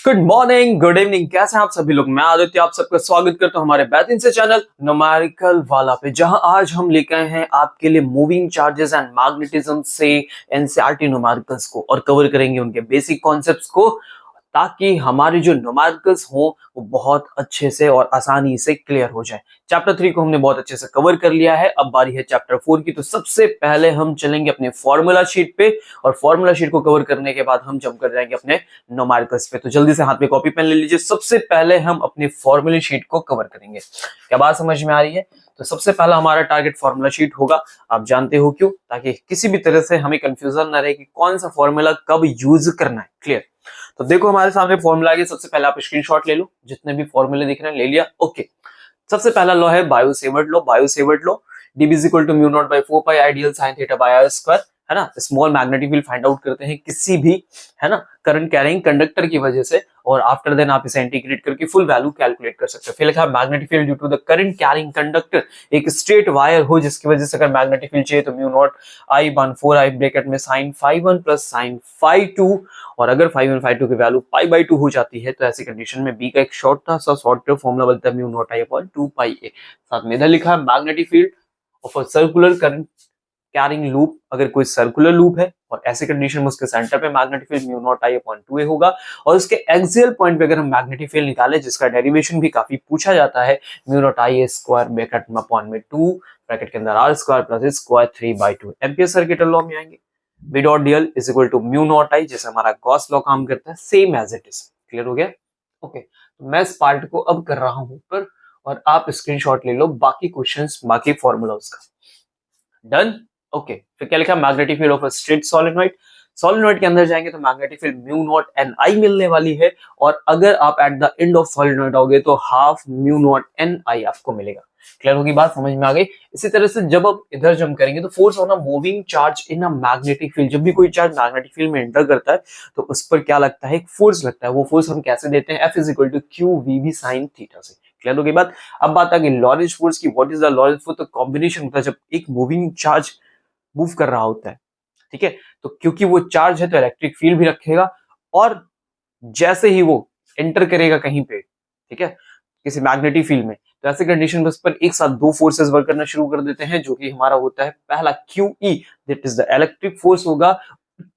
Good morning, good evening, कैसे हैं आप सभी लोग। मैं आदित्य आप सबका स्वागत करता हूं हमारे बेहतरीन से चैनल न्यूमेरिकल वाला पे, जहां आज हम लेकर आए हैं आपके लिए मूविंग चार्जेस एंड मैग्नेटिज्म से एनसीईआरटी न्यूमेरिकल्स को और कवर करेंगे उनके बेसिक कॉन्सेप्ट्स को, ताकि हमारे जो न्यूमेरिकल्स हो वो बहुत अच्छे से और आसानी से क्लियर हो जाए। चैप्टर 3 को हमने बहुत अच्छे से कवर कर लिया है, अब बारी है चैप्टर 4 की। तो सबसे पहले हम चलेंगे अपने फॉर्मूला शीट पे और फॉर्मूला शीट को कवर करने के बाद हम जंप कर जाएंगे अपने न्यूमेरिकल्स पे। तो जल्दी से हाथ में कॉपी पेन ले लीजिए। सबसे पहले हम अपने फॉर्मूला शीट को कवर करेंगे। क्या बात समझ में आ रही है? तो सबसे पहला हमारा टारगेट फॉर्मूला शीट होगा। आप जानते हो क्यों? ताकि किसी भी तरह से हमें कंफ्यूजन ना रहे कि कौन सा फॉर्मूला कब यूज करना है। क्लियर? तो देखो हमारे सामने फॉर्मूला आ गया। सबसे पहले आप स्क्रीनशॉट ले लो, जितने भी फॉर्मूले दिख रहे हैं ले लिया। ओके, सबसे पहला लॉ है Biot Savart law. Biot Savart law, dB = mu naught by 4 pi ideal sin theta by r square, है ना। Small magnetic field find out करते हैं किसी भी, है ना, करंट कैरिंग कंडक्टर की वजह से, और आफ्टर देन आप इसे इंटीग्रेट करके फुल वैल्यू कैलकुलेट कर सकते हो। फिर लिखा है magnetic field due to the current carrying conductor. एक स्ट्रेट वायर हो जिसकी वजह से अगर मैग्नेटिक फील्ड चाहिए तो mu naught I one 4i bracket में sin φ1 प्लस sin φ2, और अगर φ1 φ2 की वैल्यू π/2 हो जाती है तो ऐसी कंडीशन में b का एक शॉर्ट फॉर्मूला बनता है mu naught I upon 2πa। साथ में इधर लिखा है magnetic field of a circular current carrying loop. अगर कोई सर्कुलर लूप है और ऐसी कंडीशन में उसके सेंटर पे magnetic field mu naught I upon 2a होगा, और उसके एक्सियल पॉइंट पे अगर हम मैग्नेटिक फील्ड निकाले, जिसका डेरिवेशन भी काफी पूछा जाता है, mu naught I square bracket में अपॉन में 2 ब्रैकेट के अंदर r square plus square 3/2। Ampere circuit law में आएंगे, v dot dl is equal to mu naught I, जैसे हमारा गॉस लॉ काम करता है, same as it is. Clear हो गया? ओके, तो मैं इस पार्ट को अब कर रहा हूं ऊपर, और आप स्क्रीनशॉट ले लो बाकी क्वेश्चंस, बाकी फॉर्मूलाज का। डन? ओके, फिर क्या लिखा? Magnetic field of a straight solenoid. Solenoid के अंदर जाएंगे तो magnetic field mu naught N I मिलने वाली है, और अगर आप at the end of solenoid आओगे तो half mu naught N I आपको मिलेगा। क्लियर होगी बात? समझ में आ गई? इसी तरह से जब आप इधर जंप करेंगे तो force on a moving charge in a magnetic field, जब भी कोई चार्ज मैग्नेटिक फील्ड में एंटर करता है तो उस पर क्या लगता है? एक फोर्स लगता है। वो फोर्स हम कैसे देते हैं? F is equal to q v B sine theta से। क्लियर होगी बात? अब बात आ गई लॉरेंज फोर्स की। What is the Lorentz force? तो कॉम्बिनेशन होता है जब एक मूविंग चार्ज मूव कर रहा होता है, ठीक है, तो क्योंकि वो चार्ज है तो इलेक्ट्रिक फील्ड भी रखेगा, और जैसे ही वो एंटर करेगा कहीं पे, ठीक है, किसी मैग्नेटिक फील्ड में, तो ऐसे कंडीशन में उस पर एक साथ दो फोर्सेस वर्क करना शुरू कर देते हैं, जो कि हमारा होता है पहला QE, that is the electric force होगा।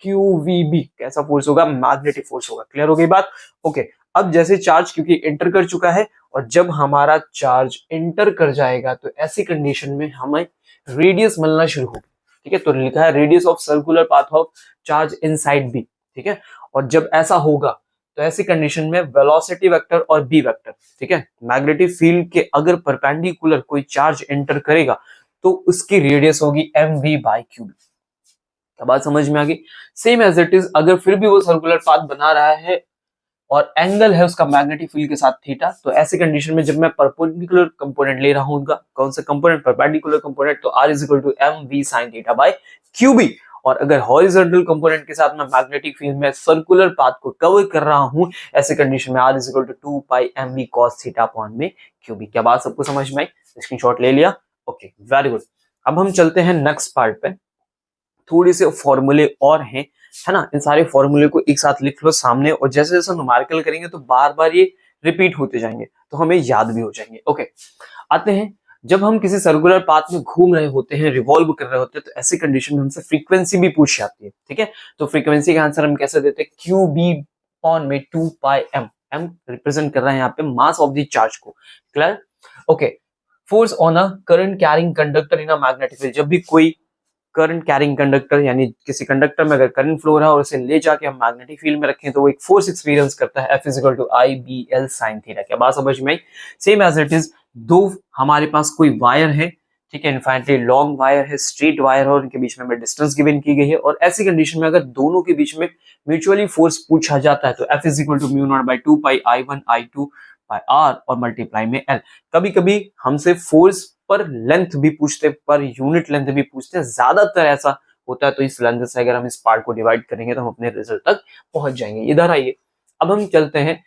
QVB कैसा फोर्स होगा? मैग्नेटिक फोर्स होगा। क्लियर हो गई बात? ओके, अब जैसे चार्ज क्योंकि एंटर कर चुका है, और जब हमारा चार्ज एंटर कर जाएगा तो ऐसी कंडीशन में हमें रेडियस मिलना शुरू होगी। ठीक है, तो लिखा है radius of circular path of charge inside B. ठीक है, और जब ऐसा होगा तो ऐसी कंडीशन में वेलोसिटी वेक्टर और बी वेक्टर, ठीक है, मैग्नेटिक फील्ड के अगर परपेंडिकुलर कोई चार्ज एंटर करेगा तो उसकी रेडियस होगी mv/q। बात समझ में आ गई? सेम एज इट इज, अगर फिर भी वो सर्कुलर पाथ बना रहा है और एंगल है उसका मैग्नेटिक फील्ड के साथ थीटा, तो ऐसी कंडीशन में जब मैं परपेंडिकुलर कंपोनेंट ले रहा हूं उनका, कौन सा कंपोनेंट? परपेंडिकुलर कंपोनेंट, तो r is equal to mv sin theta by qb। और अगर हॉरिजॉन्टल कंपोनेंट के साथ मैं मैग्नेटिक फील्ड में सर्कुलर पाथ को कवर कर रहा हूं, ऐसे कंडीशन में r is equal to 2 pi mv cos theta upon में qb। क्या बात सबको समझ में आई? स्क्रीनशॉट ले लिया? Okay, very good. अब हम चलते हैं नेक्स्ट पार्ट पे। थोड़े से फॉर्मूले और हैं, है ना, इन सारे फॉर्मूले को एक साथ लिख लो सामने, और जैसे जैसे न्यूमेरिकल करेंगे तो बार बार ये रिपीट होते जाएंगे, तो हमें याद भी हो जाएंगे। ओके, आते हैं, जब हम किसी सर्कुलर पाथ में घूम रहे होते हैं, रिवॉल्व कर रहे होते हैं, तो ऐसी कंडीशन में हमसे फ्रीक्वेंसी भी पूछ जाती है। ठीक है, तो फ्रीक्वेंसी का आंसर हम कैसे देते हैं? क्यू बी अपॉन में 2 पाई एम। एम रिप्रेजेंट कर रहा है यहाँ पे मास ऑफ द चार्ज को। Clear? Okay, force on a current carrying conductor in a magnetic field, जब भी कोई करंट कैरिंग कंडक्टर यानी किसी कंडक्टर में अगर करंट फ्लो हो रहा है और उसे ले जाके हम मैग्नेटिक फील्ड में रखें तो वो एक फोर्स एक्सपीरियंस करता है। F is equal to IBL sin theta. क्या बात समझ में आई? सेम एज इट इज, दो हमारे पास कोई वायर है, ठीक है, इनफाइनाइटली लॉन्ग वायर है, स्ट्रेट वायर है, और उनके बीच में हमें डिस्टेंस गिवन की गई है, और ऐसी कंडीशन में अगर दोनों के बीच में म्यूचुअली फोर्स पूछा जाता है तो F is equal to mu naught by 2 pi I1 I2 by R और मल्टीप्लाई में L। कभी कभी हमसे फोर्स पर लेंथ भी पूछते, पर यूनिट लेंथ भी पूछते हैं, ज्यादातर ऐसा होता है, तो इस लेंथ से अगर हम इस पार्ट को डिवाइड करेंगे तो हम अपने रिजल्ट तक पहुंच जाएंगे। इधर आइए, अब हम चलते हैं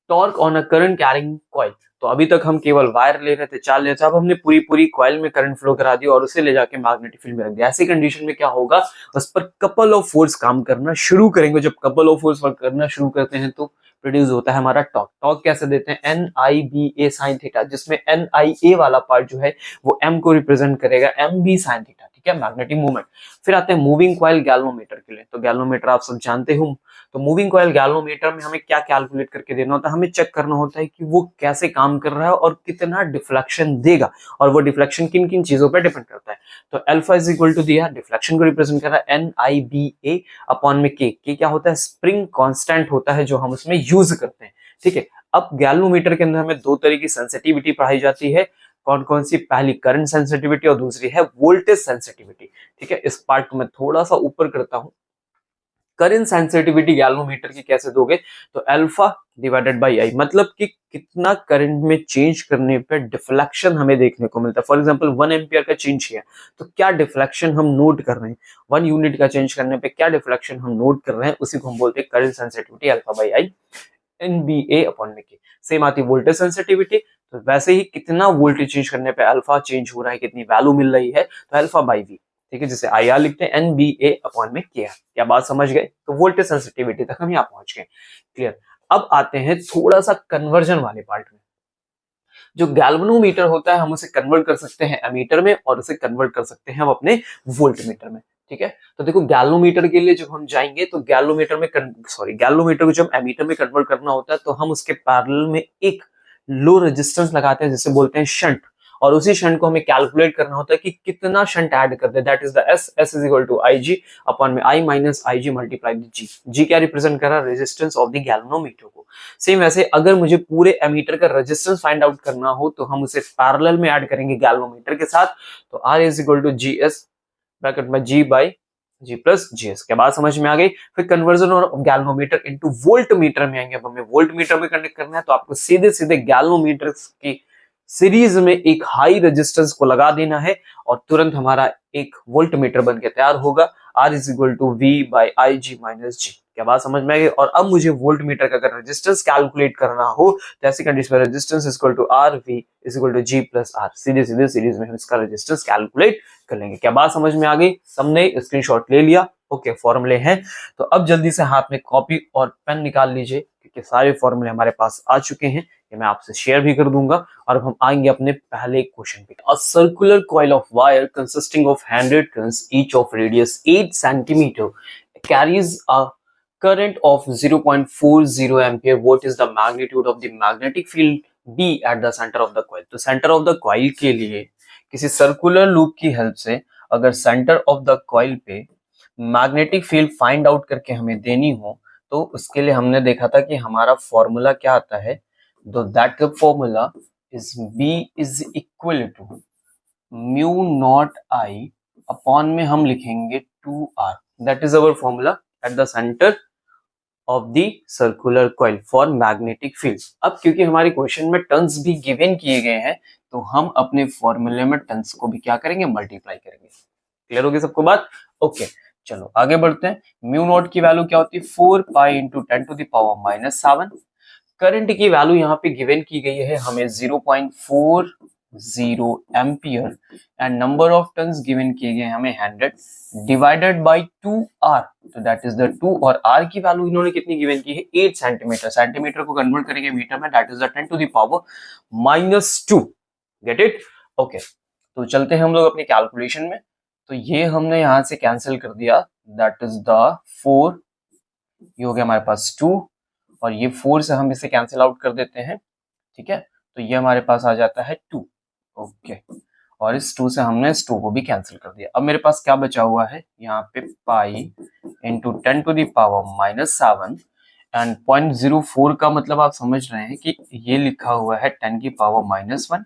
torque on a current carrying coil. तो अभी तक हम केवल वायर ले रहे थे, चाल ले थे, अब हमने पूरी कॉइल में करंट फ्लो करा दिया और उसे ले जाके मैग्नेटिक फील्ड में रख दिया। ऐसी कंडीशन में क्या होगा? उस पर कपल ऑफ फोर्स काम करना शुरू करेंगे। जब कपल ऑफ फोर्स वर्क करना शुरू करते हैं तो प्रोड्यूस होता है हमारा टॉर्क। टॉर्क कैसे देते हैं, एन आई बी ए साइन थीटा, जिसमें एन आई ए वाला पार्ट जो है वो एम को रिप्रेजेंट करेगा, एम बी साइन थीटा, ठीक है, मैग्नेटिक मूवमेंट। फिर आते हैं मूविंग कॉइल गैल्वेनोमीटर के लिए। तो गैल्वेनोमीटर आप सब जानते हो। तो मूविंग कॉइल गैल्वेनोमीटर में हमें क्या कैलकुलेट करके देना होता है, हमें चेक करना होता है कि वो कैसे काम कर रहा है और कितना डिफ्लेक्शन देगा, और वो डिफ्लेक्शन किन किन चीजों पर डिपेंड करता है। तो अल्फा इज इक्वल टू दिया, डिफ्लेक्शन को रिप्रेजेंट कर रहा है N I B A upon में के क्या होता है, स्प्रिंग कांस्टेंट होता है जो हम उसमें यूज करते हैं, ठीक है। अब गैल्वेनोमीटर के अंदर हमें दो तरह की सेंसिटिविटी पढ़ाई जाती है। कौन कौन सी, पहली करंट सेंसिटिविटी और दूसरी है वोल्टेज सेंसिटिविटी, ठीक है। इस पार्ट को मैं थोड़ा सा ऊपर करता हूं। करंट सेंसिटिविटी गैल्वेनोमीटर की कैसे दोगे, तो अल्फा डिवाइडेड बाई आई, मतलब कि कितना करंट में चेंज करने पे डिफ्लेक्शन हमें देखने को मिलता है। फॉर एग्जांपल 1 एम्पियर का चेंज किया तो क्या डिफ्लेक्शन हम नोट कर रहे हैं, 1 यूनिट का चेंज करने पे क्या डिफ्लेक्शन हम नोट कर रहे हैं, उसी को हम बोलते हैं current sensitivity alpha by I N B A upon में के। सेम आती है वोल्टेज सेंसिटिविटी, तो वैसे ही कितना वोल्टेज चेंज करने पे अल्फा चेंज हो रहा है, कितनी वैल्यू मिल रही है, तो अल्फा बाई वी, ठीक है, जिसे आई आर लिखते हैं, एन बी ए अपॉन में के। क्या बात समझ गए, तो वोल्टेज सेंसिटिविटी तक हम यहाँ पहुंच गए, क्लियर। अब आते हैं थोड़ा सा कन्वर्जन वाले पार्ट में। जो गैल्वेनोमीटर होता है हम उसे कन्वर्ट कर सकते हैं एमीटर में, और उसे कन्वर्ट कर सकते हैं हम अपने वोल्टमीटर में, ठीक है। तो देखो गैल्वेनोमीटर के लिए जब हम जाएंगे तो गैल्वेनोमीटर को जब एमीटर में कन्वर्ट करना होता है तो हम उसके पैरेलल में एक लो रेजिस्टेंस लगाते हैं जिसे बोलते हैं शंट, और उसी शंट को हमें कैलकुलेट करना होता है कि कितना शंट ऐड कर दे, that is the S is equal to I G upon में I minus I ji multiply जी। जी क्या रिप्रेजेंट कर रहा है, रेजिस्टेंस ऑफ द गैल्वेनोमीटर को। सेम वैसे अगर मुझे पूरे एमीटर का रेजिस्टेंस फाइंड आउट करना हो तो हम उसे पैरेलल में ऐड करेंगे गैल्वेनोमीटर के साथ, तो R is equal to G S bracket में G by G plus G S. के बाद समझ में आ गई। फिर conversion of galvanometer into voltmeter में आएंगे। अब हमें वोल्टमीटर में कनेक्ट करना है तो आपको सीधे सीधे गैल्वेनोमीटर की सीरीज में एक हाई रेजिस्टेंस को लगा देना है और तुरंत हमारा एक वोल्टमीटर बन के तैयार होगा। R is equal to V by I G minus G. क्या बात समझ में आ गई। और अब मुझे वोल्टमीटर का अगर रेजिस्टेंस कैलकुलेट करना हो तो ऐसी कंडीशन में resistance is equal to R V is equal to G plus R, सीधे सीधे सीरीज में हम इसका रेजिस्टेंस कैलकुलेट कर लेंगे। क्या बात समझ में आ गई, सबने स्क्रीनशॉट ले लिया, ओके फॉर्मूले हैं। तो अब जल्दी से हाथ में कॉपी और पेन निकाल लीजिए क्योंकि सारे फॉर्मूले हमारे पास आ चुके हैं, ये मैं आपसे शेयर भी कर दूंगा। और अब हम आएंगे अपने पहले क्वेश्चन पे। अ circular coil of wire consisting of 100 turns each of radius 8 centimetre carries a current of 0.40 ampere. What is the magnitude of the magnetic field B at the center of the coil? तो center of the coil के लिए किसी circular loop की help से अगर centre of the coil पे magnetic field find out करके हमें देनी हो तो उसके लिए हमने देखा था कि हमारा फॉर्मूला क्या आता है, तो that formula is B is equal to mu naught I upon में हम लिखेंगे 2R। That is our formula at the centre of the circular coil for magnetic field. अब क्योंकि हमारे क्वेश्चन में टर्न्स भी गिवन किए गए हैं तो हम अपने फॉर्मूले में टर्न्स को भी क्या करेंगे, मल्टीप्लाई करेंगे। क्लियर होगी सबको बात, ओके चलो आगे बढ़ते हैं। म्यू नॉट की वैल्यू क्या होती है 4 pi into 10 to the power minus 7। Current की वैल्यू यहाँ पे गिवन की गई है हमें 0.40 ampere and number of turns given किए गए हमें 100 डिवाइडेड बाय 2R, तो दैट इज द 2 और R की वैल्यू इन्होंने कितनी गिवन की है 8 सेंटीमीटर। सेंटीमीटर को कन्वर्ट करेंगे मीटर में, that is the 10 to the power minus 2। Get it, okay. तो चलते हैं हम लोग अपनी कैलकुलेशन में। तो ये हमने यहां से कैंसिल कर दिया, दैट इज द 4, ये हो गया हमारे पास 2 और ये 4 से हम इसे कैंसिल आउट कर देते हैं, ठीक है। तो ये हमारे पास आ जाता है 2, ओके। और इस 2 से हमने इस 2 को भी कैंसिल कर दिया। अब मेरे पास क्या बचा हुआ है यहाँ पे pi into 10 to the power minus 7 and 0.04 का मतलब आप समझ रहे हैं कि ये लिखा हुआ है 10 की पावर माइनस 1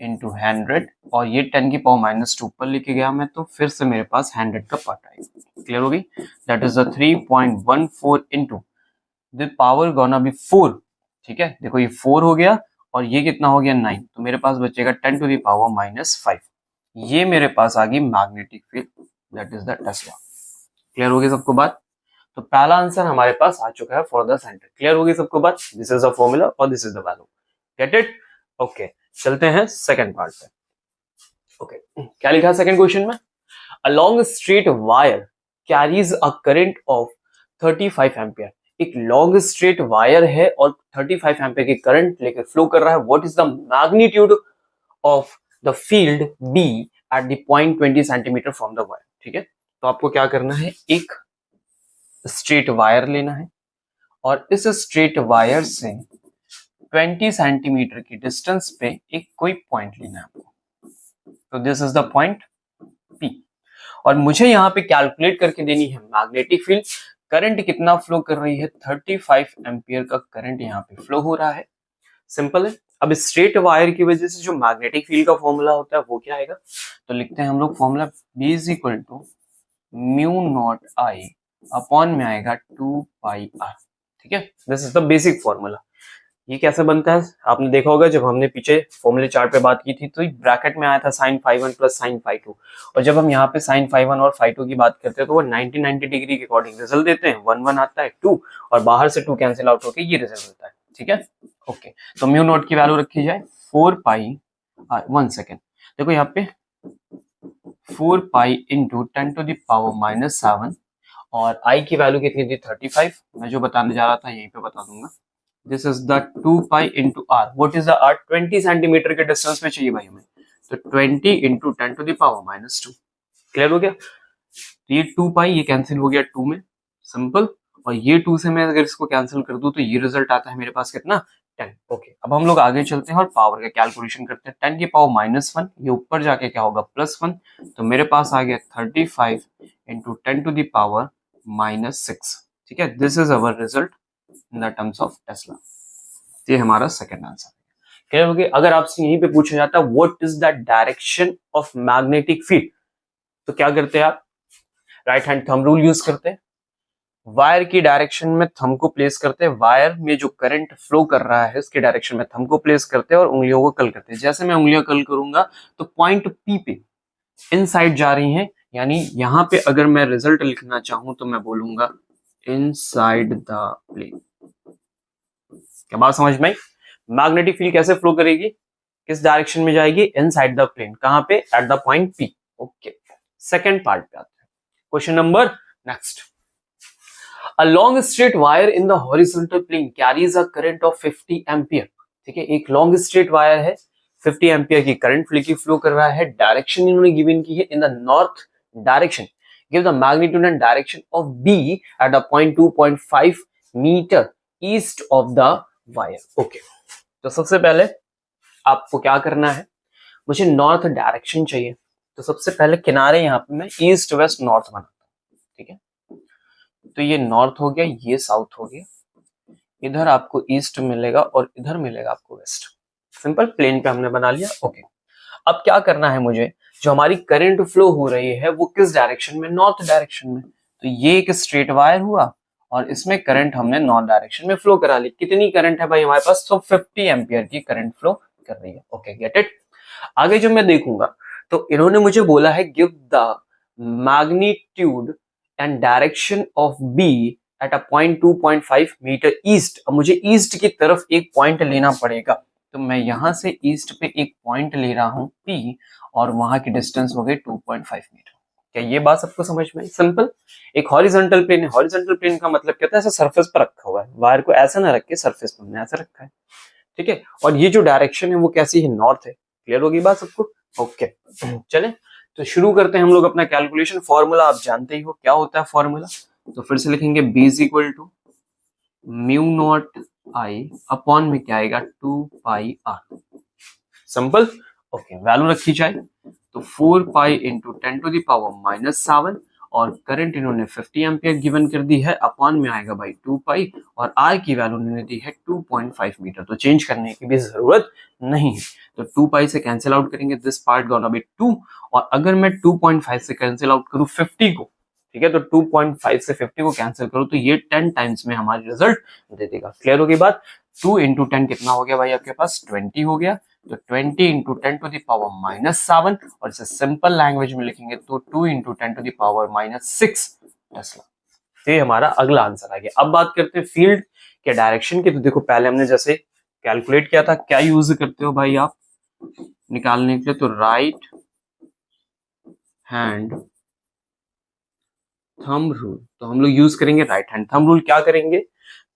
इंटू 100 और ये 10 की पावर माइनस 2 पर लिखे गया मैं, तो फिर से मेरे पास 100 का पार्ट आएगा। क्लियर होगी, that is the 3.14 into the power gonna be 4, ठीक है। देखो ये 4 हो गया और ये कितना हो गया 9, तो मेरे पास बचेगा 10 टू द पावर माइनस 5। ये मेरे पास आ गई magnetic field, that is the Tesla. Clear होगी सबको बात। तो पहला आंसर हमारे पास आ चुका है फॉर द सेंटर। क्लियर होगी सबको बात, दिस इज द फॉर्मूला और this is the value, gate it, okay. चलते हैं सेकंड पार्ट पे, ओके। क्या लिखा है सेकंड क्वेश्चन में, a long straight wire carries a current of 35 ampere एक लॉन्ग स्ट्रेट वायर है और 35 एम्पीयर की करंट लेकर फ्लो कर रहा है. What is the magnitude of the field B at the point 20 centimetre from the wire. ठीक है, तो आपको क्या करना है, एक स्ट्रेट वायर लेना है और इस स्ट्रेट वायर से 20 सेंटीमीटर की डिस्टेंस पे एक कोई पॉइंट लेना है आपको. तो this is the point P और मुझे यहाँ पे कैलकुलेट करके देनी है मैग्नेटिक फील्ड. करंट कितना फ्लो कर रही है, 35 एम्पियर का करंट यहाँ पे फ्लो हो रहा है. सिंपल है. अब स्ट्रेट वायर की वजह से जो मैग्नेटिक फील्ड का फॉर्मूला होता है वो क्या आएगा, तो लिखते हैं हम लोग formula B is equal to mu naught I upon में आएगा 2 पाई R. ठीक है, this is the basic formula. ये कैसे बनता है आपने देखा होगा, जब हमने पीछे फॉर्मूले चार्ट पे बात की थी तो ब्रैकेट में आया था sin phi1 plus sin phi2 और जब हम यहाँ पे sin phi1 और phi2 की बात करते हैं तो वो 90 डिग्री के अकॉर्डिंग रिजल्ट देते हैं. 1 1 आता है 2 और बाहर से 2 कैंसिल आउट होकर ये रिजल्ट मिलता है. ठीक है, ओके. तो म्यू नोट की वैल्यू रखी जाए 4 पाई. 1 सेकेंड, देखो यहाँ पे 4 pi into 10 to the power -7 और I की वैल्यू कितनी थी 35. मैं जो बताने जा रहा था यहीं पे बता दूंगा. This is the 2 pi into R. What is the R, 20 centimetre के डिस्टेंस पे चाहिए भाई हमें, तो 20 into 10 to the power -2. Clear हो गया. तो ये 2 पाई ये कैंसिल हो गया 2 में, सिंपल. और ये 2 से मैं अगर इसको कैंसिल कर दूं तो ये रिजल्ट आता है मेरे पास कितना 10. ओके, अब हम लोग आगे चलते हैं और पावर का कैलकुलेशन करते हैं. 10 की पावर -1 ये ऊपर जाके क्या होगा +1, तो मेरे पास आ गया 35 इंटू 10 टू द पावर -6. ठीक है, this is our result in the terms of Tesla. ये हमारा सेकंड आंसर. क्लियर हो गया. अगर आपसे यहीं पे पूछा जाता है what is the direction of magnetic field, तो क्या करते हैं आप, right hand thumb rule use करते हैं. वायर की डायरेक्शन में थंब को प्लेस करते हैं, वायर में जो करंट फ्लो कर रहा है उसके डायरेक्शन में थंब को प्लेस करते हैं और उंगलियों को कल करते हैं. जैसे मैं उंगलियां कल करूंगा तो पॉइंट P पे इनसाइड जा रही हैं, यानी यहां पे अगर मैं रिजल्ट लिखना चाहूं तो मैं बोलूंगा इनसाइड द प्लेन. क्या बात समझ में आई. मैग्नेटिक फील्ड कैसे फ्लो करेगी, किस डायरेक्शन में जाएगी, इनसाइड द प्लेन. कहां पे, at the point P. Okay, second part पे आते हैं. Question number next. A long straight wire in the horizontal plane carries a current of 50 ampere. ठीक है, एक लॉन्ग स्ट्रेट वायर है, 50 एम्पियर की करंट फ्लो कर रहा है. डायरेक्शन इन्होंने गिवन की है in the north direction. Give the magnitude and direction of B at the point 2.5 metre east of the wire. Okay, तो सबसे पहले आपको क्या करना है, मुझे नॉर्थ डायरेक्शन चाहिए. तो सबसे पहले किनारे यहाँ पे मैं ईस्ट वेस्ट नॉर्थ बनाता हूँ. ठीक है, तो ये नॉर्थ हो गया, ये साउथ हो गया, इधर आपको ईस्ट मिलेगा और इधर मिलेगा आपको वेस्ट. सिंपल, प्लेन पे हमने बना लिया. ओके, अब क्या करना है मुझे, जो हमारी करंट फ्लो हो रही है वो किस डायरेक्शन में, नॉर्थ डायरेक्शन में. तो ये एक स्ट्रेट वायर हुआ और इसमें करंट हमने नॉर्थ डायरेक्शन में फ्लो करा ली. कितनी करंट है भाई हमारे पास, तो 50 एम्पियर की करंट फ्लो कर रही है. Okay, get it. आगे जो मैं देखूंगा तो इन्होंने मुझे बोला है give the magnitude and direction of B at a point 2.5 metre east. अब मुझे ईस्ट की तरफ एक पॉइंट लेना पड़ेगा, तो मैं यहां से ईस्ट पे एक पॉइंट ले रहा हूं P और वहां की डिस्टेंस हो गई 2.5 मीटर. क्या ये बात सबको समझ में आई. सिंपल, एक हॉरिजॉन्टल प्लेन है. हॉरिजॉन्टल प्लेन का मतलब क्या होता है, ऐसा सरफेस पर रखा हुआ है, वायर को ऐसा ना रख के सरफेस पर हमने ऐसा रखा है. ठीक है, और ये जो डायरेक्शन है वो कैसी है, नॉर्थ है. क्लियर होगी बात सबको. ओके, चले तो शुरू करते हैं हम लोग अपना कैलकुलेशन. फॉर्मूला आप जानते ही हो क्या होता है फॉर्मूला, तो फिर से लिखेंगे B is equal to mu naught I upon में क्या आएगा 2 pi R. Simple. Okay, value रखी जाए तो 4 pi into 10 to the power -7 और करंट इन्होंने 50 एम्पियर गिवन कर दी है, अपॉन में आएगा भाई 2 पाई और R की वैल्यू इन्होंने दी है 2.5 मीटर. तो चेंज करने की भी जरूरत नहीं है, तो 2 पाई से कैंसिल आउट करेंगे, दिस पार्ट गोना बी 2. और अगर मैं 2.5 से कैंसिल आउट करूं 50 को, ठीक है, तो 2.5 से 50 को कैंसिल करूं तो ये 10 टाइम्स में हमारी रिजल्ट दे देगा. क्लियर होगी बात. 2 इंटू 10 कितना हो गया भाई आपके पास, 20 हो गया. तो 20 इंटू 10 टू द पावर -7 और इसे सिंपल लैंग्वेज में लिखेंगे तो 2 into 10 to the power -6 tesla. ये हमारा अगला आंसर आ गया. अब बात करते हैं फील्ड के डायरेक्शन की. तो देखो पहले हमने जैसे कैलकुलेट किया था, क्या यूज करते हो भाई आप निकालने के लिए, तो राइट हैंड थंब रूल. तो हम लोग यूज करेंगे राइट हैंड थंब रूल. क्या करेंगे,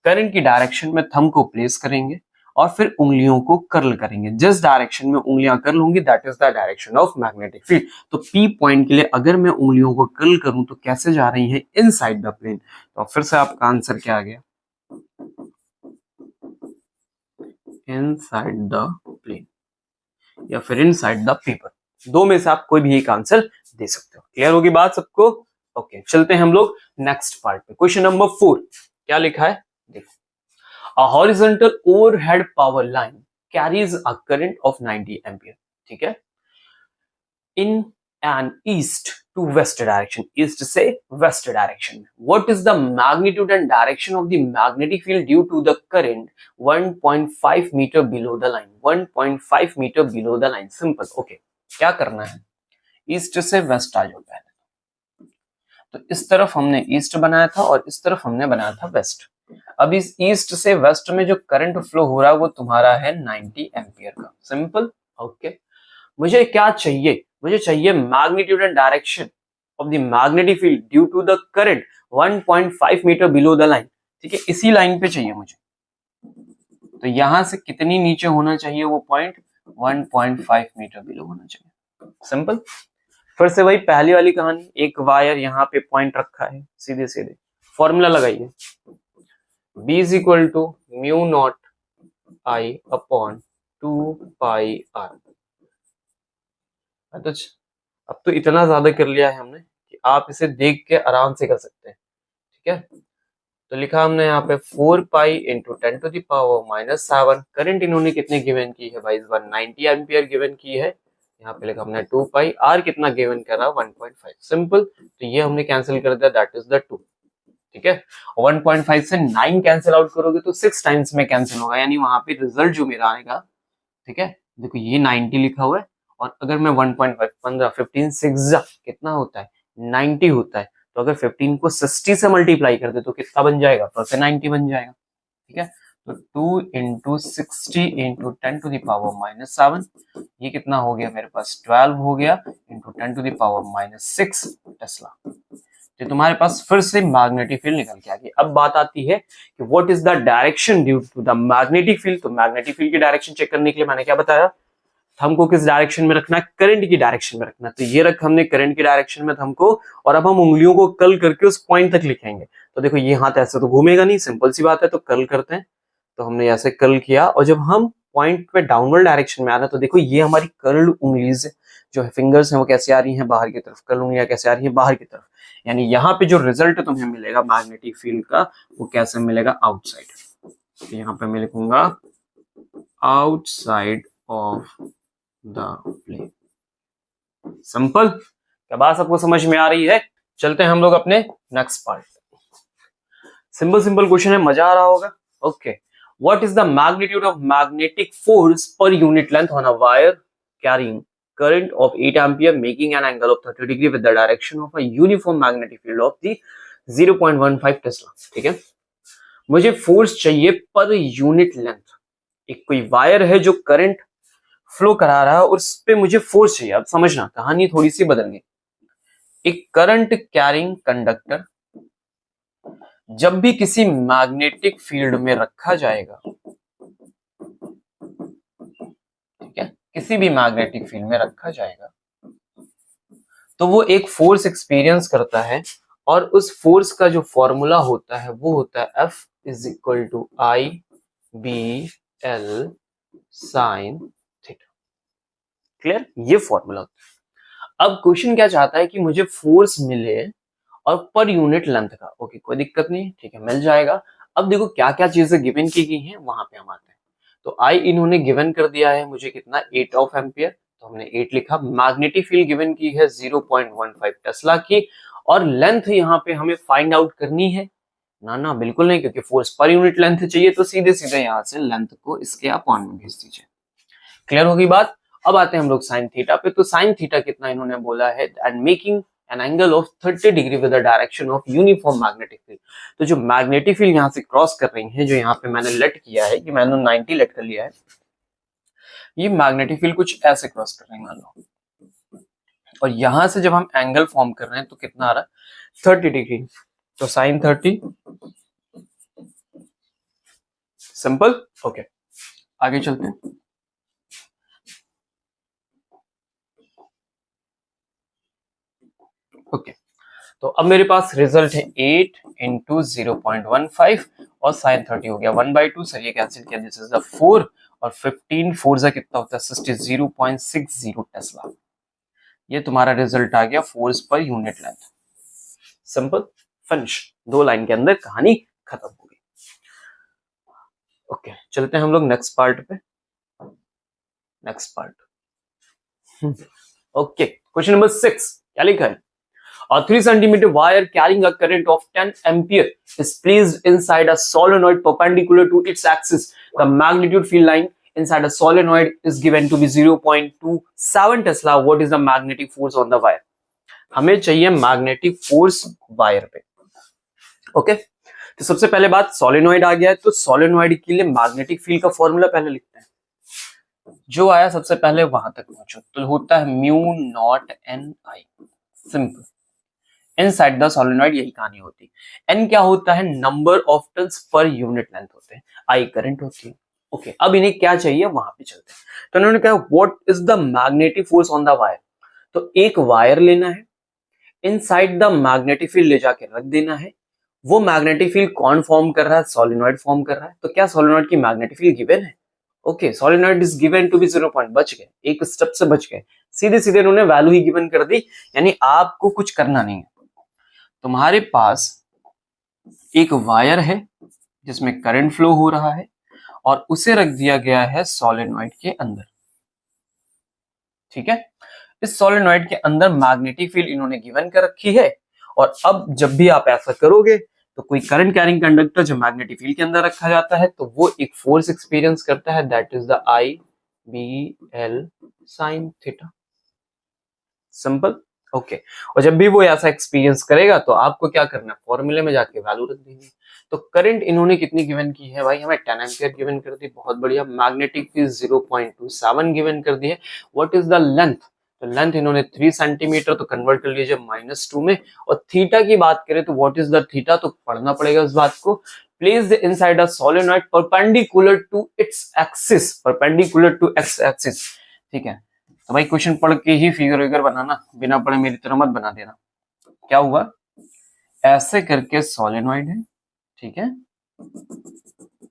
करंट की डायरेक्शन में थंब को प्लेस करेंगे और फिर उंगलियों को कर्ल करेंगे। जिस डायरेक्शन में उंगलियां कर्ल होंगी that is the direction of magnetic field. तो पी पॉइंट के लिए अगर मैं उंगलियों को कर्ल करूं तो कैसे जा रही है, इनसाइड द प्लेन। तो फिर से आपका आंसर क्या आ गया, इनसाइड द प्लेन या फिर इनसाइड द पेपर। दो में से आप कोई भी एक आंसर दे सकते हो। क्लियर होगी बात सबको? ओके, चलते हैं हम लोग नेक्स्ट पार्ट पे। क्वेश्चन नंबर 4 क्या लिखा है देखो। A horizontal overhead power line carries a current of 90 ampere. ठीक है, in an east to west direction, east से वेस्ट डायरेक्शन में। What is the magnitude and direction of the magnetic field due to the current 1.5 metre below the line, 1.5 metre below the line. Simple. Okay, क्या करना है, east से waste आ जाओ पहले। तो इस तरफ हमने ईस्ट बनाया था और इस तरफ हमने बनाया था वेस्ट। अब इस ईस्ट से वेस्ट में जो करंट फ्लो हो रहा है वो तुम्हारा है 90 एम्पियर का। सिंपल। ओके, मुझे क्या चाहिए, मुझे चाहिए magnitude and direction of the magnetic field due to the current 1.5 metre below the line. ठीक है, इसी लाइन पे चाहिए मुझे। तो यहां से कितनी नीचे होना चाहिए वो पॉइंट, 1.5 मीटर बिलो होना चाहिए। सिंपल। फिर से वही पहली वाली कहानी, एक वायर यहाँ पे पॉइंट रखा है, सीधे सीधे फॉर्मूला लगाइए, B is equal to mu naught I upon 2πr। तो अब तो इतना ज्यादा कर लिया है हमने कि आप इसे देख के आराम से कर सकते हैं। ठीक है, तो लिखा हमने यहाँ पे 4π into 10 to the power -7। Current इन्होंने कितने गिवन की है भाई, 190 एम्पियर गिवन की है। यहाँ पे लिखा हमने 2π, आर कितना गिवन करा 1.5। सिंपल। तो ये हमने कैंसिल कर दिया, दैट इज द 2। ठीक है, 1.5 से 9 कैंसिल आउट करोगे तो 6 टाइम्स में कैंसिल होगा, यानी वहां पे रिजल्ट जो मेरा आएगा, ठीक है, देखो ये 90 लिखा हुआ है और अगर मैं 1.5 15 15 6 कितना होता है 90 होता है। तो अगर 15 को 60 से मल्टीप्लाई कर दे तो कितना बन जाएगा, तो फिर 90 बन जाएगा। ठीक है, तो 2 इंटू 60 इंटू 10 टू दावर -7, ये कितना हो गया मेरे पास 12 हो गया, इंटू 10 टू दावर -6 टेस्ला। तो तुम्हारे पास फिर से मैग्नेटिक फील्ड निकल के आ गई। अब बात आती है कि what is the direction due to the magnetic field. तो मैग्नेटिक फील्ड की डायरेक्शन चेक करने के लिए मैंने क्या बताया, थंब को किस डायरेक्शन में रखना है, करंट की डायरेक्शन में रखना है। तो ये रखा हमने करंट की डायरेक्शन में थंब को, और अब हम उंगलियों को कर्ल करके उस पॉइंट तक लिखेंगे। तो देखो ये हाथ ऐसे तो घूमेगा नहीं, सिंपल सी बात है, तो कर्ल करते हैं। तो हमने ऐसे कर्ल किया और जब हम पॉइंट पे डाउनवर्ड डायरेक्शन में आ रहे हैं तो देखो ये हमारी कर्ल्ड उंगलीज जो है, फिंगर्स हैं वो कैसे आ रही हैं बाहर की तरफ, कर्ल उंगलियां कैसे आ रही हैं बाहर की तरफ। यानी यहाँ पे जो रिजल्ट तुम्हें मिलेगा मैग्नेटिक फील्ड का वो कैसे मिलेगा, आउटसाइड। तो यहाँ पे मैं लिखूंगा outside of the plane. Simple. क्या बात सबको समझ में आ रही है? चलते हैं हम लोग अपने next part. Simple simple question है, मजा आ रहा होगा। Okay, what is the magnitude of magnetic force per unit length on a wire carrying current of 8 ampere making an angle of 30 degree with the direction of a uniform magnetic field of the 0.15 Tesla. ठीक है, मुझे force चाहिए per unit length. एक कोई wire है जो current flow करा रहा है और उस पे मुझे फोर्स चाहिए। अब समझना, कहानी थोड़ी सी बदल गई। एक करंट कैरिंग कंडक्टर जब भी किसी मैग्नेटिक फील्ड में रखा जाएगा, ठीक है, किसी भी मैग्नेटिक फील्ड में रखा जाएगा तो वो एक फोर्स एक्सपीरियंस करता है, और उस फोर्स का जो फॉर्मूला होता है वो होता है F is equal to I B L sine theta. Clear, ये फॉर्मूला होता है। अब क्वेश्चन क्या चाहता है कि मुझे फोर्स मिले और पर यूनिट लेंथ का। ओके, कोई दिक्कत नहीं, ठीक है, मिल जाएगा। अब देखो क्या क्या चीजें गिवन की गई हैं, वहां पे हम आते हैं। तो आई इन्होंने गिवन कर दिया है मुझे कितना, 8 ऑफ एम्पियर, तो हमने 8 लिखा। मैग्नेटिक फील्ड गिवन की है 0.15 टेस्ला की, और लेंथ यहाँ पे हमें फाइंड आउट करनी है ना, ना बिल्कुल नहीं, क्योंकि फोर्स पर यूनिट लेंथ चाहिए, तो सीधे सीधे यहाँ से लेंथ को इसके अपॉन में भेज दीजिए। क्लियर होगी बात? अब आते हैं हम लोग साइन थीटा पे। तो साइन थीटा कितना इन्होंने बोला है, and making an angle of 30 degree with the direction of uniform magnetic field. तो जो मैग्नेटिक फील्ड यहाँ से क्रॉस कर रही है, जो यहाँ पे मैंने लेट किया है, कि मैंने 90 लेट कर लिया है, ये मैग्नेटिक फील्ड कुछ ऐसे क्रॉस कर रही है मान लो, और यहां से जब हम एंगल फॉर्म कर रहे हैं तो कितना आ रहा है 30 डिग्री। तो साइन 30 सिंपल। ओके, आगे चलते हैं। ओके, तो अब मेरे पास रिजल्ट है 8 इंटू 0.15 और साइन 30 हो गया 1/2 सर, ये कैंसिल किया, दिस इज द 4 और 15 4 जा कितना होता है 60 0.60 टेस्ला। ये तुम्हारा रिजल्ट आ गया force per unit length. Simple, finish, 2 line के अंदर कहानी खत्म हो गई। ओके, चलते हैं हम लोग नेक्स्ट पार्ट पे। Next part. Okay, question number 6 क्या लिखा है? A 3 centimeter wire carrying a current of 10 ampere is placed inside a solenoid perpendicular to its axis. The magnitude field line inside a solenoid is given to be 0.27 Tesla. What is the magnetic force on the wire? हमें चाहिए magnetic force wire पे। Okay, तो सबसे पहले बात solenoid आ गया है, तो सोलेनॉइड के लिए मैग्नेटिक फील्ड का फॉर्मूला पहले लिखते हैं। जो आया सबसे पहले वहां तक पहुंचो, तो होता है mu naught N I. Simple, inside the solenoid यही कहानी होती है। एन क्या होता है? Number of turns per unit length होते हैं। आई करंट होती है। ओके, अब इन्हें क्या चाहिए वहां पे चलते हैं। तो उन्होंने कहा what is the magnetic force on the wire. तो एक वायर लेना है, इनसाइड द मैग्नेटिक फील्ड ले जाके रख देना है। वो मैग्नेटिक फील्ड कौन फॉर्म कर रहा है? सोलेनॉइड फॉर्म कर रहा है। तो क्या सोलेनॉइड की मैग्नेटिक फील्ड गिवन है? Okay, solenoid is given to be 0 point, बच गए, एक स्टेप से बच गए। सीधे सीधे उन्होंने वैल्यू ही गिवन कर दी, यानी आपको कुछ करना नहीं है। तुम्हारे पास एक वायर है जिसमें करंट फ्लो हो रहा है और उसे रख दिया गया है सोलेनॉइड के अंदर। ठीक है, इस सोलेनॉइड के अंदर मैग्नेटिक फील्ड इन्होंने गिवन कर रखी है। और अब जब भी आप ऐसा करोगे तो कोई करंट कैरिंग कंडक्टर जो मैग्नेटिक फील्ड के अंदर रखा जाता है तो वो एक फोर्स एक्सपीरियंस करता है, that is the I B L sine theta. Simple. Okay, और जब भी वो ऐसा एक्सपीरियंस करेगा तो आपको क्या करना है? फॉर्मूले में जाके वैल्यू रख देंगे। तो करंट इन्होंने कितनी गिवन की है भाई? हमें 10 एम्पियर गिवन कर दी, बहुत बढ़िया। मैग्नेटिक फील्ड 0.27 गिवन कर दी है। What is the length? तो लेंथ इन्होंने 3 सेंटीमीटर, तो कन्वर्ट कर लीजिए -2 में। और थीटा की बात करें तो व्हाट इज द थीटा? तो पढ़ना पड़ेगा उस बात को। Placed inside a solenoid perpendicular to its axis, perpendicular to x axis. ठीक है, तो भाई क्वेश्चन पढ़ के ही फिगर विगर बनाना, बिना पढ़े मेरी तरह मत बना देना। क्या हुआ? ऐसे करके सोलेनॉइड है, ठीक है,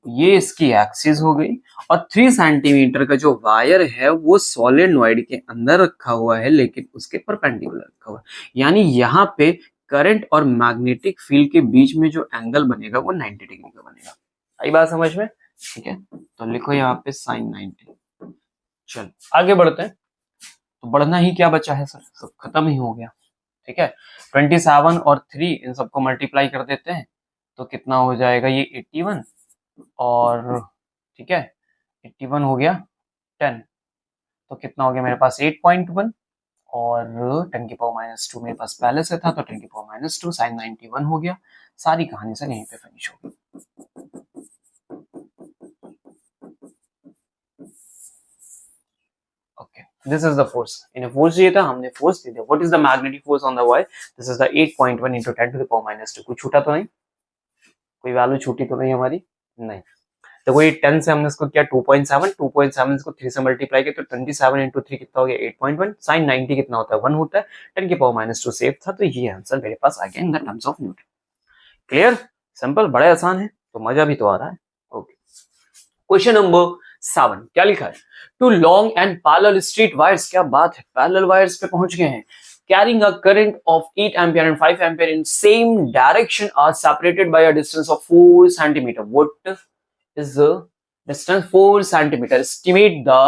ये इसकी एक्सिस हो गई और 3 सेंटीमीटर का जो वायर है वो सोलेनॉइड के अंदर रखा हुआ है, लेकिन उसके परपेंडिकुलर रखा हुआ है। यानी यहाँ पे करंट और मैग्नेटिक फील्ड के बीच में जो एंगल बनेगा वो 90 डिग्री का बनेगा। आई बात समझ में? ठीक है, तो लिखो यहाँ पे साइन 90। चलो आगे बढ़ते हैं। तो बढ़ना ही क्या बचा है सर? सब खत्म ही हो गया। ठीक है, 27 और 3 इन सबको मल्टीप्लाई कर देते हैं तो कितना हो जाएगा? ये 81 और ठीक है 81 हो गया 10, तो कितना हो गया मेरे पास? 8.1 और 10 की पावर -2 मेरे पास पहले से था तो 10 की पावर -2 साइन 91 हो गया। सारी कहानी सर यहीं पे फिनिश हो गई। Okay, this is the force. इन्हें फोर्स चाहिए था, हमने फोर्स दे दिया। What is the magnetic force on the wire? This is the 8.1 into 10 to the power -2। कुछ छूटा तो नहीं? कोई वैल्यू छूटी तो नहीं हमारी? नहीं। तो वही 10 से हमने इसको किया 2.7, 2.7 इसको 3 से मल्टीप्लाई किया तो 27 into 3 कितना हो गया? 8.1। साइन 90 कितना होता है? 1 होता है। 10 की पावर -2 सेफ था, तो ये आंसर मेरे पास आ गया in the terms of Newton. Clear? Simple, बड़ा आसान है, तो मजा भी तो आ रहा है। ओके, क्वेश्चन नंबर 7 क्या लिखा है? Two long and parallel straight wires, क्या बात है, पैरेलल वायर्स पे पहुंच गए हैं। Carrying a current of 8 ampere and 5 ampere in same direction are separated by a distance of 4 centimeter. What is the distance? 4 centimeter. Estimate the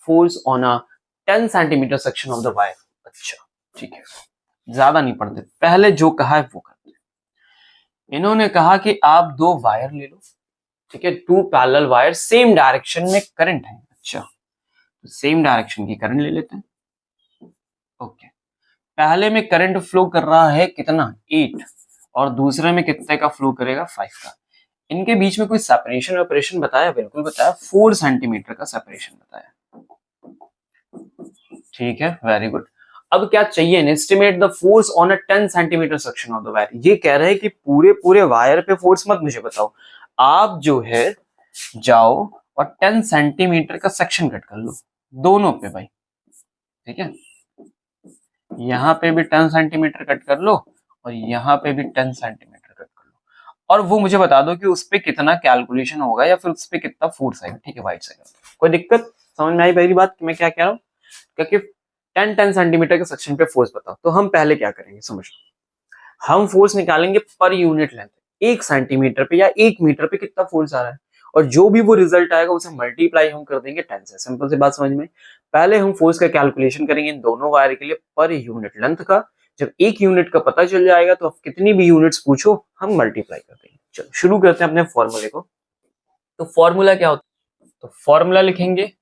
force on a 10 centimeter section of the wire. अच्छा, ठीक है, ज्यादा नहीं पढ़ते, पहले जो कहा है वो करते हैं। इन्होंने कहा कि आप 2 वायर ले लो, ठीक है, 2 पैरेलल वायर, सेम डायरेक्शन में करंट है। अच्छा, तो सेम डायरेक्शन की करंट ले लेते हैं। ओके, पहले में करंट फ्लो कर रहा है कितना? 8, और दूसरे में कितने का फ्लो करेगा? 5 का। इनके बीच में कोई सेपरेशन ऑपरेशन बताया? बिल्कुल बताया, 4 सेंटीमीटर का सेपरेशन बताया। ठीक है, वेरी गुड। अब क्या चाहिए? Estimate the force on a 10 centimetre section of the wire. ये कह रहे हैं कि पूरे वायर पे फोर्स मत मुझे बताओ, आप जो है जाओ और 10 सेंटीमीटर का सेक्शन कट कर लो दोनों पे भाई, ठीक है। यहाँ पे भी 10 सेंटीमीटर कट कर लो और यहाँ पे भी 10 सेंटीमीटर कट कर लो, और वो मुझे बता दो कि उस पे कितना कैलकुलेशन होगा या फिर उस पे कितना फोर्स आएगा, ठीक है वाइट साइड। कोई दिक्कत समझ में आई पहली बात कि मैं क्या कह रहा हूँ, क्योंकि 10 सेंटीमीटर के सेक्शन पे फोर्स बताओ। तो हम पहले क्या करेंगे समझ लो, हम फोर्स निकालेंगे पर यूनिट लेंथ, 1 सेंटीमीटर पे या 1 मीटर पे कितना फोर्स आ रहा है, और जो भी वो रिजल्ट आएगा उसे मल्टीप्लाई हम कर देंगे 10 से। सिंपल सी बात समझ में। पहले हम फोर्स का कैलकुलेशन करेंगे इन दोनों वायर के लिए पर यूनिट लेंथ का। जब 1 यूनिट का पता चल जाएगा तो आप कितनी भी यूनिट्स पूछो हम मल्टीप्लाई कर देंगे। चलो शुरू करते हैं अपने फॉर्मूले को। तो फॉर्मूला क्या होता है, तो फॉर्मूला लिखेंगे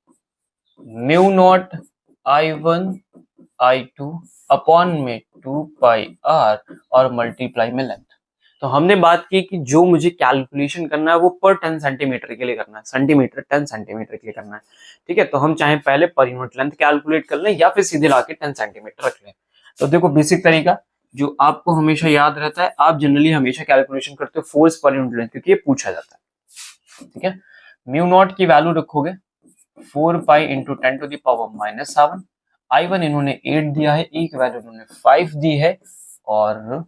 mu naught I1 I2 upon में 2 पाई आर और मल्टीप्लाई में लेंथ। तो हमने बात की कि जो मुझे कैलकुलेशन करना है वो पर 10 सेंटीमीटर के लिए करना है, सेंटीमीटर 10 सेंटीमीटर के लिए करना है, ठीक है। तो हम चाहे पहले पर यूनिट लेंथ कैलकुलेट कर लें या फिर सीधे लाके 10 सेंटीमीटर रख लें। तो देखो बेसिक तरीका जो आपको हमेशा याद रहता है, आप जनरली हमेशा कैलकुलेशन करते हो फोर्स पर यूनिट लेंथ, क्योंकि ये पूछा जाता है, ठीक है। म्यू नॉट की वैल्यू रखोगे 4 pi into 10 to the power -7। I1 इन्होंने 8 दिया है, एक वैल्यू इन्होंने 5 दी है, और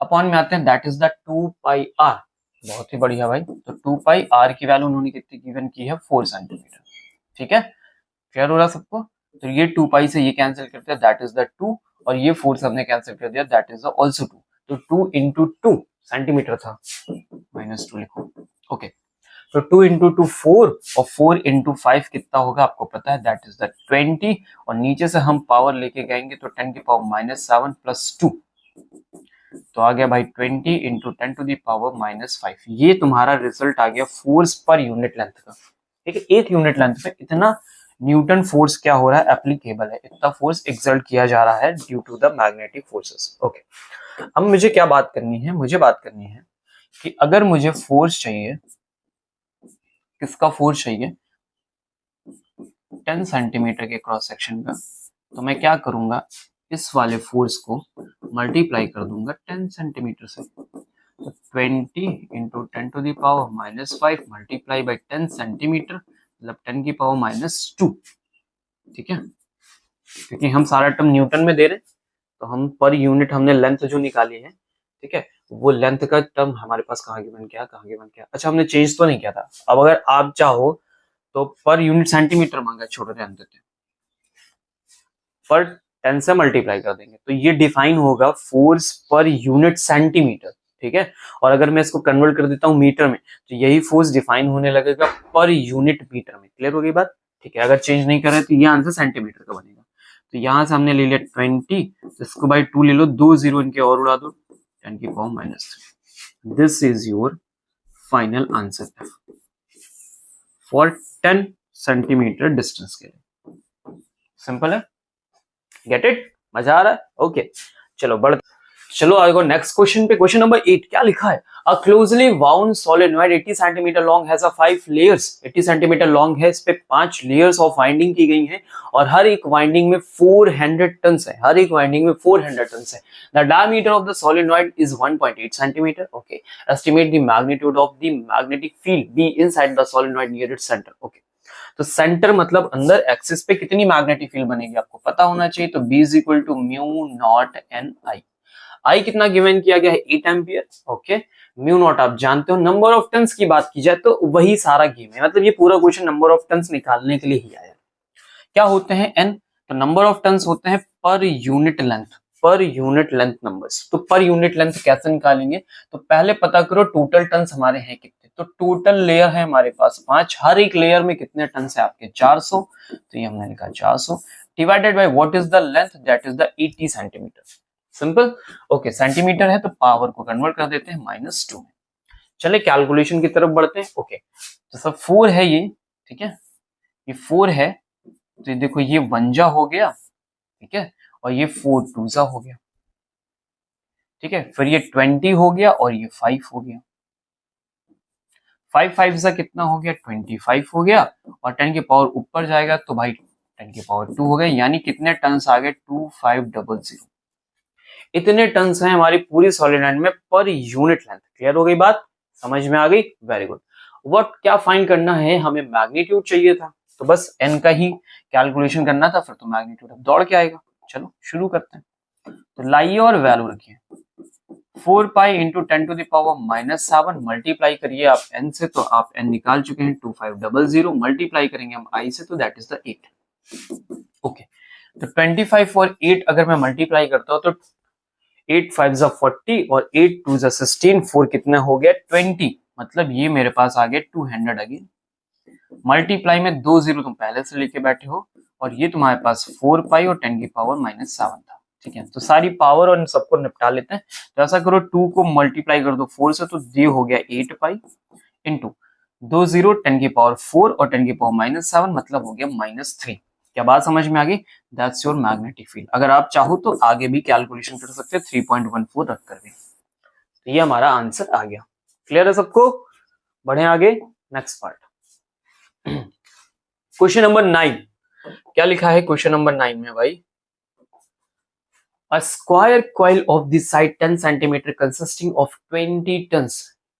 अपॉन में आते हैं that is the 2 pi R. बहुत ही बढ़िया भाई। तो 2 पाई आर की वैल्यू उन्होंने कितनी गिवन की है, 4 सेंटीमीटर, ठीक है। क्लियर हो रहा सबको। तो ये 2 पाई से ये कैंसिल करते हैं दैट इज द 2, और ये 4 से हमने कैंसिल कर दिया दैट इज ऑल्सो 2। तो 2 इंटू 2 सेंटीमीटर था, -2 लिखो, ओके। तो 2 इंटू 2 4, और 4 इंटू 5 कितना होगा आपको पता है दैट इज द 20, और नीचे से हम पावर लेके गएंगे तो 10 की पावर -7 प्लस 2, तो आ गया भाई 20 इंटू 10 टू दी पावर -5। ये तुम्हारा रिजल्ट आ गया फोर्स पर यूनिट लेंथ का, ठीक है। एक यूनिट लेंथ पे इतना न्यूटन फोर्स क्या हो रहा है, एप्लीकेबल है, इतना फोर्स एक्सर्ट किया जा रहा है due to the magnetic forces, okay. अब मुझे क्या बात करनी है, मुझे बात करनी है कि अगर मुझे फोर्स चाहिए, किसका फोर्स चाहिए, 10 सेंटीमीटर के क्रॉस सेक्शन का, तो मैं क्या करूंगा, इस वाले फोर्स को मल्टीप्लाई कर दूंगा 10 सेंटीमीटर से। तो 20 into 10 to the power -5 multiply by 10 centimetre, मतलब 10 की पावर -2, ठीक है। क्योंकि हम सारा टर्म न्यूटन में दे रहे हैं, तो हम पर यूनिट हमने लेंथ जो निकाली है, ठीक है, वो लेंथ का टर्म हमारे पास कहाँ गिवन किया, कहाँ गिवन किया, अच्छा हमने चेंज तो नहीं किया था। अब अगर आप चाहो तो पर यूनिट सेंटीमीटर मांगा, छोड़ो रहने देते हैं, पर 10 से मल्टीप्लाई कर देंगे तो ये डिफाइन होगा फोर्स पर यूनिट सेंटीमीटर, ठीक है। और अगर मैं इसको कन्वर्ट कर देता हूँ मीटर में, तो यही फोर्स डिफाइन होने लगेगा पर यूनिट मीटर में। क्लियर हो गई बात, ठीक है। अगर चेंज नहीं कर रहे तो ये आंसर सेंटीमीटर का बनेगा। तो यहां से हमने ले लिया 20, इसको बाई 2 ले लो, 2 0 इनके और उड़ा दो, 10 की power -3। This is your final answer for 10 centimetre distance के लिए। सिंपल है, गेट इट, मजा आ रहा है, ओके। चलो चलो आगे नेक्स्ट क्वेश्चन पे। क्वेश्चन नंबर 8 क्या लिखा है, a closely wound solenoid 80 centimetre long has a 5 layers. 80 centimetre long है, इस पे 5 लेयर्स ऑफ वाइंडिंग की गई हैं, और हर एक वाइंडिंग में 400 टन है, हर एक वाइंडिंग में 400 टन है। The diameter of the solenoid is 1.8 centimetre, okay. Estimate the magnitude of the magnetic field be inside the solenoid near its centre, okay. तो सेंटर मतलब अंदर एक्सिस पे कितनी मैग्नेटिक फील्ड बनेगी आपको पता होना चाहिए। तो B is equal to mu naught N I. I कितना गिवन किया गया है, 8 एम्पियर, ओके। म्यू नॉट आप जानते हो। नंबर ऑफ टन्स की बात की जाए तो वही सारा गेम है, मतलब ये पूरा क्वेश्चन नंबर ऑफ टन्स निकालने के लिए ही आया। क्या होते हैं एन, तो नंबर ऑफ टन्स होते हैं per unit length, per unit length numbers. तो पर यूनिट लेंथ कैसे निकालेंगे, तो पहले पता करो टोटल टन्स हमारे हैं कितने। तो टोटल लेयर है हमारे पास 5, हर एक लेयर में कितने टन्स है आपके 400, तो ये हमने लिखा 400 divided by what is the length, that is the 80 centimetre. Simple, okay. Centimetre है तो पावर को कन्वर्ट कर देते हैं -2 में। चले कैलकुलेशन की तरफ बढ़ते हैं, ओके। तो सब 4 है ये, ठीक है, ये 4 है, तो देखो ये 1 जा हो गया, ठीक है, और ये 4 2 जा हो गया, ठीक है। फिर ये 20 हो गया और ये 5 हो गया, 5 5 जा कितना हो गया, 25 हो गया, और 10 की पावर ऊपर जाएगा तो भाई 10 की पावर 2 हो गया, यानी कितने टन्स आ गए, 2500। इतने टन्स हैं हमारी पूरी सोलेनॉइड में पर यूनिट लेंथ। क्लियर हो गई बात, समझ में आ गई, वेरी गुड। व्हाट क्या फाइंड करना है, हमें मैग्नीट्यूड चाहिए था, तो बस n का ही कैलकुलेशन करना था, फिर तो मैग्नीट्यूड अब दौड़ के आएगा। चलो शुरू करते हैं। तो लाइए और वैल्यू रखिए 4 पाई इंटू 10⁻⁻7 मल्टीप्लाई करिए आप n से, तो आप n निकाल चुके हैं 2500, मल्टीप्लाई करेंगे हम i से, तो दैट इज द 8। ओके, तो 25 और 8 अगर मैं मल्टीप्लाई करता हूं तो 8 5 जा 40 और 8 2 जा 16, 4 कितना हो गया 20, मतलब ये मेरे पास आ गया 200 अगेन। मल्टीप्लाई में 2 0 तुम पहले से लेके बैठे हो, और ये तुम्हारे पास 4 पाई और 10⁻⁻7 था। ठीक है, तो सारी पावर और इन सबको निपटा लेते हैं। तो ऐसा करो 2 को मल्टीप्लाई कर दो 4 से, तो ये हो गया 8 पाई इंटू 2 0 10⁻4 और 10⁻⁻7 मतलब हो गया -3। क्या बात समझ में आ गई? That's your magnetic field. अगर आप चाहो तो आगे भी कैलकुलेशन कर सकते हैं 3.14 रख कर भी। तो ये हमारा आंसर आ गया। क्लियर है सबको? बढ़े आगे, नेक्स्ट पार्ट। क्वेश्चन नंबर 9, क्या लिखा है क्वेश्चन नंबर 9 में भाई? A square coil of the size 10 cm consisting of 20 tons।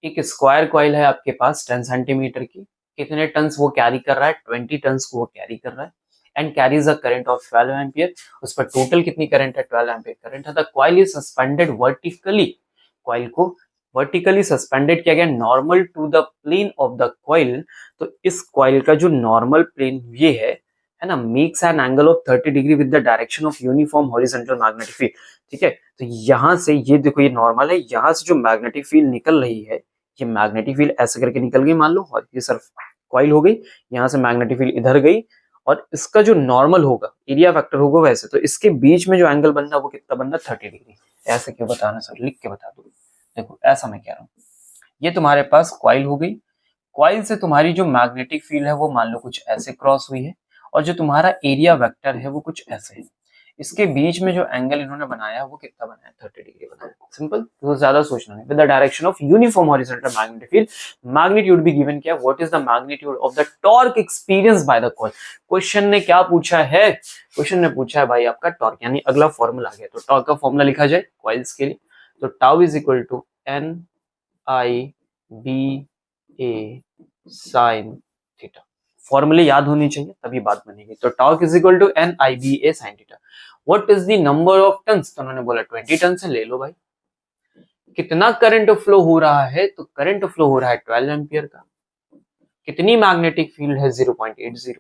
एक स्क्वायर कॉइल है आपके पास 10 सेंटीमीटर की, कितने टन्स वो कैरी कर रहा है? 20 टन्स को वो कैरी कर रहा है, and carries a current of 12 ampere. उस पर टोटल कितनी करंट है? 12 एम्पियर करंट है। The coil is suspended vertically, coil को वर्टिकली सस्पेंडेड किया गया normal to the plane of the coil. तो इस कॉइल का जो नॉर्मल प्लेन ये है ना, makes an angle of 30 degree with the direction of uniform horizontal magnetic field. ठीक है, तो यहां से ये देखो, ये नॉर्मल है, यहां से जो मैग्नेटिक फील्ड निकल रही है, ये मैग्नेटिक फील्ड ऐसे करके निकल गई मान लो, और ये सिर्फ कॉइल हो गई, यहां से मैग्नेटिक फील्ड इधर गई, और इसका जो नॉर्मल होगा, एरिया वेक्टर होगा वैसे, तो इसके बीच में जो एंगल बनना वो कितना बनना? 30 डिग्री। ऐसे क्यों बताना सर, लिख के बता दो। देखो ऐसा मैं कह रहा हूँ, ये तुम्हारे पास कॉइल हो गई, कॉइल से तुम्हारी जो मैग्नेटिक फील्ड है वो मान लो कुछ ऐसे क्रॉस हुई है, और जो तुम्हारा एरिया वेक्टर है वो कुछ ऐसे है। इसके बीच में जो एंगल इन्होंने बनाया वो कितना बनाया? 30 डिग्री बनाया। सिंपल, तो ज्यादा सोचना नहीं। With the direction of uniform horizontal magnetic field, magnitude भी गिवन किया। What is the magnitude of the torque experience by the coil? Question ने क्या पूछा है? क्वेश्चन ने पूछा है भाई आपका टॉर्क, यानी अगला फॉर्मूला आ गया। तो टॉर्क का फॉर्मूला लिखा जाए कॉइल्स के लिए, तो tau is equal to NIBA sin theta. फॉर्मूले याद होनी चाहिए तभी बात बनेगी। तो torque is equal to NIBA sin theta. What is the number of turns? तो उन्होंने बोला 20 टन से ले लो भाई। कितना करंट फ्लो हो रहा है? तो करंट फ्लो हो रहा है 12 एम्पियर का। कितनी मैग्नेटिक फील्ड है? 0.80।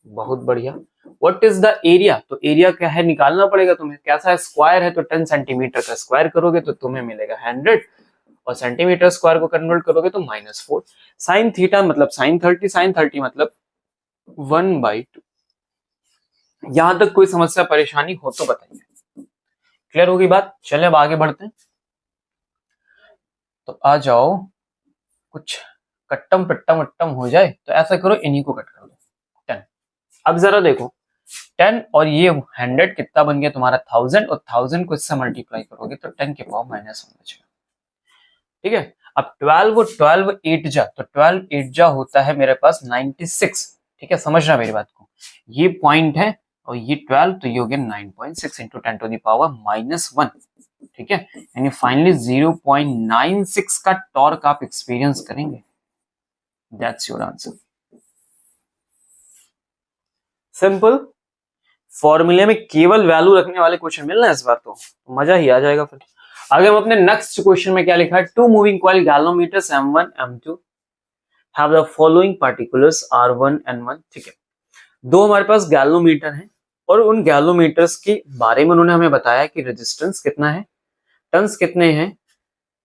बहुत बढ़िया। What is the area? तो एरिया क्या है निकालना पड़ेगा तुम्हें। कैसा है? स्क्वायर है, तो 10 सेंटीमीटर का स्क्वायर करोगे तो तुम्हें मिलेगा 100, और सेंटीमीटर स्क्वायर को कन्वर्ट करोगे तो -4। साइन थीटा मतलब साइन 30, साइन 30 मतलब 1/2। यहां तक कोई समस्या परेशानी हो तो बताइए। क्लियर होगी बात? चले अब आगे बढ़ते हैं। तो आ जाओ, कुछ कट्टम पट्टम वट्टम हो जाए तो ऐसा करो, इन्हीं को कट कर दो 10। अब जरा देखो 10 और ये 100 कितना बन गया तुम्हारा 1000, और 1000 को इससे मल्टीप्लाई करोगे तो 10 के पावर -1 बचेगा। ठीक है, अब 12 और 12 8 जा, तो 12 8 जा होता है मेरे पास 96। ठीक है, समझना मेरी बात को, ये पॉइंट है और ये 12, तो ये हो गया 9.6 इंटू 10 टू द पावर -1। ठीक है, यानी फाइनली 0.96 का टॉर्क आप एक्सपीरियंस करेंगे। That's your answer. सिंपल, फॉर्मूले में केवल वैल्यू रखने वाले क्वेश्चन मिलना है इस बार, तो मजा ही आ जाएगा फिर। आगे हम अपने नेक्स्ट क्वेश्चन में क्या लिखा है? 2 moving coil galvanometers M1 M2 have the following particulars R1 N1। ठीक है, दो हमारे पास गैल्वेनोमीटर हैं, और उन गैल्वेनोमीटर्स के बारे में उन्होंने हमें बताया कि रेजिस्टेंस कितना है, टन्स कितने हैं,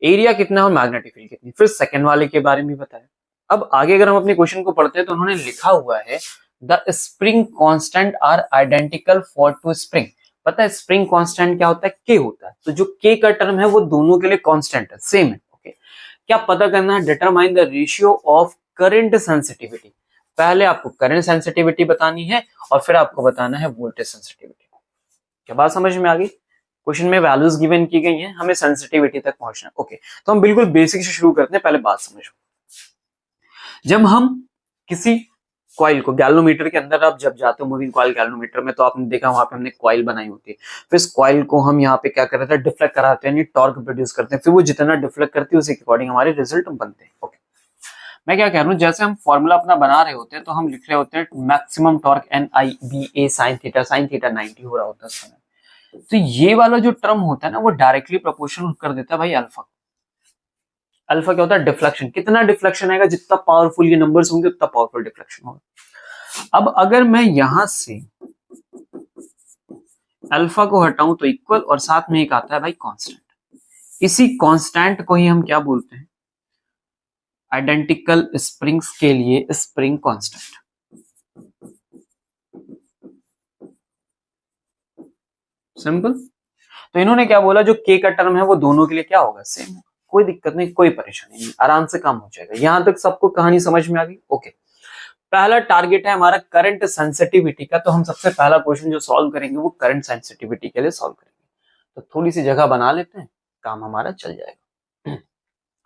एरिया कितना है और मैग्नेटिक फील्ड कितनी। फिर सेकंड वाले के बारे में बताया। अब आगे अगर हम अपने क्वेश्चन को पढ़ते हैं तो उन्होंने लिखा हुआ है the spring constant are identical for two spring. पता है स्प्रिंग कांस्टेंट क्या होता है? के होता है। तो जो के का टर्म है वो दोनों के लिए कांस्टेंट है, सेम है। ओके, क्या पता करना है? Determine the ratio of current sensitivity. पहले आपको करंट सेंसिटिविटी बतानी है और फिर आपको बताना है वोल्टेज सेंसिटिविटी। क्या बात समझ में आ गई? क्वेश्चन में वैल्यूज गिवन की गई हैं, हमें सेंसिटिविटी तक पहुंचना है। ओके, तो हम बिल्कुल बेसिक से शुरू करते हैं। पहले बात समझो, जब हम किसी कॉइल को, गैल्वेनोमीटर के अंदर आप जब जाते हो मूविंग कॉइल गैल्वेनोमीटर में, तो आपने देखा वहां पे हमने कॉइल बनाई होती है। फिर इस कॉइल को हम यहाँ पे क्या कर रहे थे? डिफ्लेक्ट कराते हैं, यानी टॉर्क प्रोड्यूस करते हैं। फिर वो जितना डिफ्लेक्ट करती है उसी के अकॉर्डिंग हमारे रिजल्ट बनते हैं। ओके, मैं क्या कह रहा हूँ, जैसे हम फॉर्मूला अपना बना रहे होते हैं तो हम लिख रहे होते हैं maximum torque NIBA sin theta 90 हो रहा होता है उस समय। तो ये वाला जो टर्म होता है ना वो डायरेक्टली प्रोपोर्शनल कर देता है भाई अल्फा। अल्फा क्या होता है, डिफ्लेक्शन। कितना डिफ्लेक्शन आएगा, जितना पावरफुल ये नंबर्स होंगे उतना पावरफुल डिफ्लेक्शन होगा। अब अगर मैं यहां से अल्फा को हटाऊं तो इक्वल, और साथ में एक आता है भाई कांस्टेंट। इसी कांस्टेंट को ही हम क्या बोलते हैं, आइडेंटिकल स्प्रिंग्स के लिए स्प्रिंग कांस्टेंट। सिंपल। तो इन्होंने क्या बोला, जो के का टर्म है वो दोनों के लिए क्या होगा, सेम। कोई दिक्कत नहीं, कोई परेशानी नहीं, आराम से काम हो जाएगा। यहां तक सबको कहानी समझ में आ गई? ओके। पहला टारगेट है हमारा करंट सेंसिटिविटी का, तो हम सबसे पहला क्वेश्चन जो सॉल्व करेंगे वो करंट सेंसिटिविटी के लिए सॉल्व करेंगे। तो थोड़ी सी जगह बना लेते हैं, काम हमारा चल जाएगा।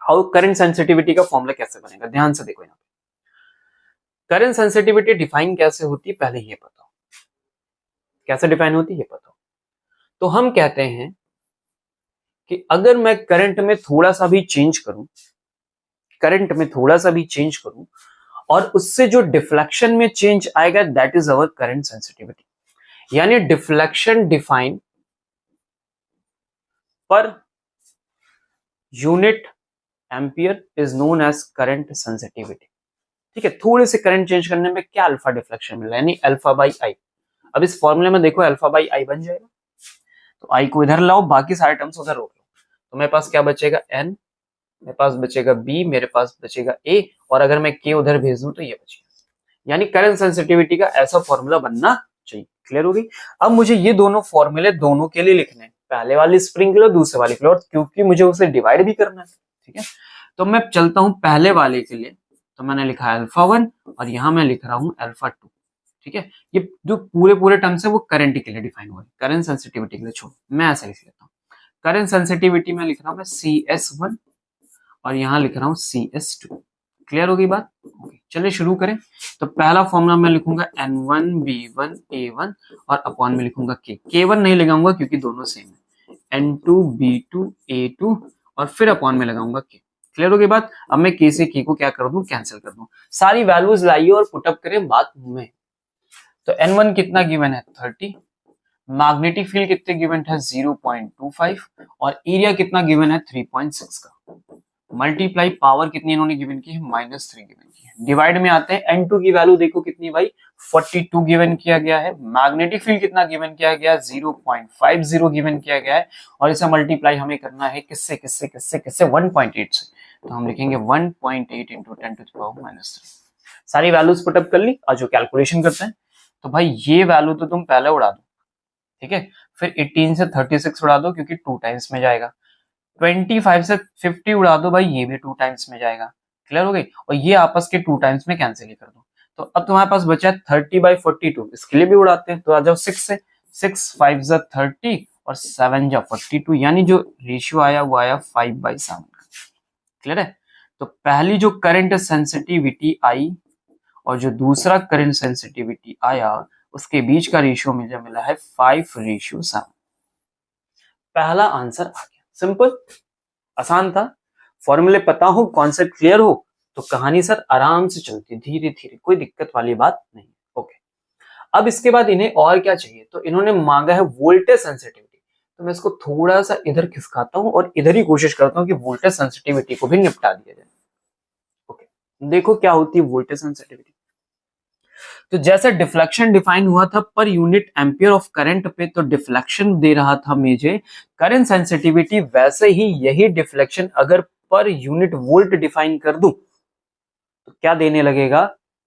हाउ करंट सेंसिटिविटी का फॉर्मूला कैसे बनेगा, ध्यान से देखो। यहाँ पे करंट सेंसिटिविटी डिफाइन कैसे होती है पहले ये बताओ, कैसे डिफाइन होती है ये बताओ। तो हम कहते हैं कि अगर मैं करंट में थोड़ा सा भी चेंज करूं, करंट में थोड़ा सा भी चेंज करूं और उससे जो डिफ्लेक्शन में चेंज आएगा that is our current sensitivity. यानी deflection define per unit ampere is known as current sensitivity. ठीक है, थोड़े से करंट चेंज करने में क्या अल्फा डिफ्लेक्शन मिला, यानी अल्फा बाई आई। अब इस फॉर्मूले में देखो अल्फा बाई आई बन जाएगा, तो आई को इधर लाओ, बाकी सारे टर्म्स उधर रोक लो। तो मेरे पास क्या बचेगा, एन, मेरे पास बचेगा बी, मेरे पास बचेगा ए, और अगर मैं के उधर भेज दूं तो ये बचेगा। यानी करंट सेंसिटिविटी का ऐसा फॉर्मूला बनना चाहिए। क्लियर हो गई? अब मुझे ये दोनों फॉर्मूले दोनों के लिए लिखने हैं, पहले वाली स्प्रिंग के लिए, दूसरे वाले के लिए, और क्योंकि मुझे उसे डिवाइड भी करना है। ठीक है, तो मैं चलता हूं पहले वाले के लिए। तो मैंने लिखा है अल्फा 1 और यहां मैं लिख रहा हूं अल्फा 2। ठीक है, ये जो पूरे टर्म्स है वो करंट के लिए डिफाइन हुआ है, करंट सेंसिटिविटी के लिए छोड़ो, मैं ऐसा लिख लेता हूँ। करंट सेंसिटिविटी में लिख रहा हूं मैं CS1 और यहां लिख रहा हूं CS2। क्लियर होगी बात? ओके, चलिए शुरू करें। तो पहला फॉर्मूला मैं लिखूंगा N1 B1 A1 और अपॉन में लिखूंगा K1 नहीं लगाऊंगा क्योंकि दोनों सेम है, N2 B2 A2 और फिर अपॉन में लगाऊंगा K। क्लियर होगी बात? अब मैं K से K को क्या कर दूं, कैंसिल कर दूं। सारी वैल्यूज लाइए और पुटअप करें बात में। तो N1 कितना गिवन है, 30। मैग्नेटिक फील्ड कितने गिवन है, 0.25, और एरिया कितना गिवन है, 3.6 का। मल्टीप्लाई पावर कितनी इन्होंने गिवन की है, -3 गिवन की है। डिवाइड में आते हैं, N2 की वैल्यू देखो कितनी भाई, 42 गिवन किया गया है। मैग्नेटिक फील्ड कितना गिवन किया गया है, 0.50 गिवन किया गया है, और इसे मल्टीप्लाई हमें करना है किससे किससे किससे किससे, 1.8 से। तो हम लिखेंगे 1.8 इंटू 10⁻⁻3। सारी वैल्यूज पुटअप कर ली और जो कैलकुलेशन करते हैं, तो भाई ये वैल्यू तो तुम पहले उड़ा दो। ठीक है, फिर 18 से 36 उड़ा दो क्योंकि 2 टाइम्स में जाएगा। 25 से 50 उड़ा दो भाई, ये भी 2 टाइम्स में जाएगा। क्लियर हो गई? और ये आपस के 2 टाइम्स में कैंसिल ही कर दो। तो अब तुम्हारे पास बचा 30/42, इसके लिए भी उड़ाते हैं। तो आ जाओ 6 से, 6 5 जा 30 और 7 जा 42, यानी जो रेशियो आया वो आया 5/7। क्लियर है? तो पहली जो करंट सेंसिटिविटी आई और जो दूसरा करंट सेंसिटिविटी आया उसके बीच का रेशियो मुझे मिला है 5:7। पहला आंसर आ गया। सिंपल, आसान था। फॉर्मूले पता हो, कॉन्सेप्ट क्लियर हो तो कहानी सर आराम से चलती है, धीरे धीरे, कोई दिक्कत वाली बात नहीं। ओके, अब इसके बाद इन्हें और क्या चाहिए, तो इन्होंने मांगा है वोल्टेज सेंसिटिविटी। तो मैं इसको थोड़ा सा इधर खिसकाता हूं और इधर ही कोशिश करता हूं कि वोल्टेज सेंसिटिविटी को भी निपटा दिया जाए। ओके, देखो क्या होती है वोल्टेज सेंसिटिविटी। तो जैसे डिफ्लेक्शन डिफाइन हुआ था पर यूनिट एम्पियर ऑफ करंट पे, तो डिफ्लेक्शन दे रहा था मुझे करंट सेंसिटिविटी, वैसे ही यही डिफ्लेक्शन अगर पर यूनिट वोल्ट डिफाइन कर दूं तो क्या देने लगेगा,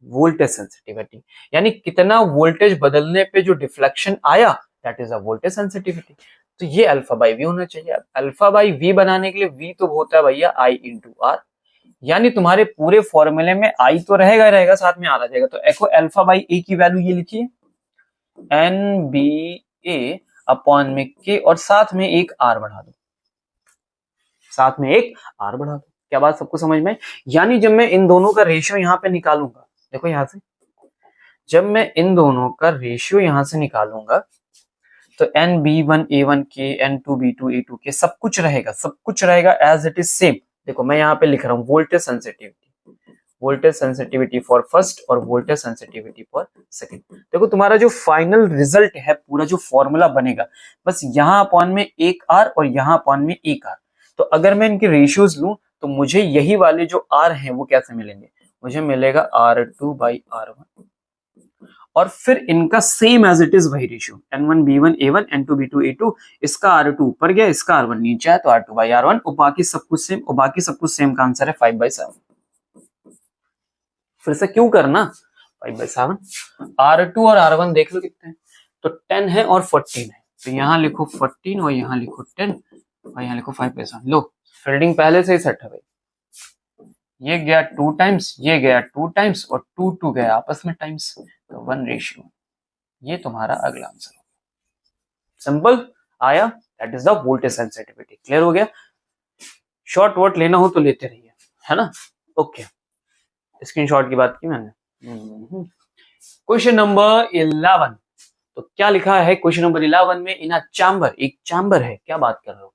वोल्टेज सेंसिटिविटी। यानी कितना वोल्टेज बदलने पे जो डिफ्लेक्शन आया that is a voltage sensitivity. तो ये अल्फा बाई वी होना चाहिए। अल्फा बाई वी बनाने के लिए वी तो होता है भैया आई इंटू आर, यानी तुम्हारे पूरे फॉर्मूले में आई तो रहेगा ही रहेगा, साथ में आर आ जाएगा। तो देखो अल्फा बाई ए की वैल्यू ये लिखिए, एन बी ए अपॉन में के, और साथ में एक आर बढ़ा दो, साथ में एक आर बढ़ा दो। क्या बात सबको समझ में? यानी जब मैं इन दोनों का रेशियो यहां पे निकालूंगा, देखो यहां से जब मैं इन दोनों का रेशियो यहां से निकालूंगा तो N B one A one के, N two B two A two के, सब कुछ रहेगा, सब कुछ रहेगा एज इट इज सेम। देखो मैं यहाँ पे लिख रहा हूँ voltage sensitivity, voltage sensitivity for first और वोल्टेज सेंसिटिविटी फॉर सेकंड। देखो तुम्हारा जो फाइनल रिजल्ट है, पूरा जो फॉर्मूला बनेगा, बस यहाँ अपॉन में एक आर और यहाँ अपॉन में एक आर। तो अगर मैं इनके रेशियोज लूं तो मुझे यही वाले जो आर हैं वो कैसे मिलेंगे, मुझे मिलेगा R2/R1 और फिर इनका सेम एज इट इज वही रेशियो N1B1A1 N2B2A2, इसका R2 ऊपर गया, इसका R1 नीचे है, तो R2/R1 और बाकी सब कुछ सेम, और बाकी सब कुछ सेम का आंसर है 5/7। फिर से क्यों करना 5/7, R2 और R1 देख लो कितने हैं, तो 10 है और 14 है, तो यहाँ लिखो 14 और यहाँ लिखो 10 और यहाँ लिखो 5/7। लो फील्डिंग पहले से ही सेट है भाई, ये गया 2 टाइम्स, ये गया 2 टाइम्स और 2 गया आपस में टाइम्स, तो 1 रेशियो। ये तुम्हारा अगला आंसर होगा। सिंपल आया, that is the voltage sensitivity. Clear हो गया? शॉर्ट वॉट लेना हो तो लेते रहिए, है ना? ओके, स्क्रीनशॉट की बात की मैंने। क्वेश्चन नंबर 11, तो क्या लिखा है क्वेश्चन नंबर 11 में? इन अ चैम्बर, एक चैम्बर है, क्या बात कर रहे हो,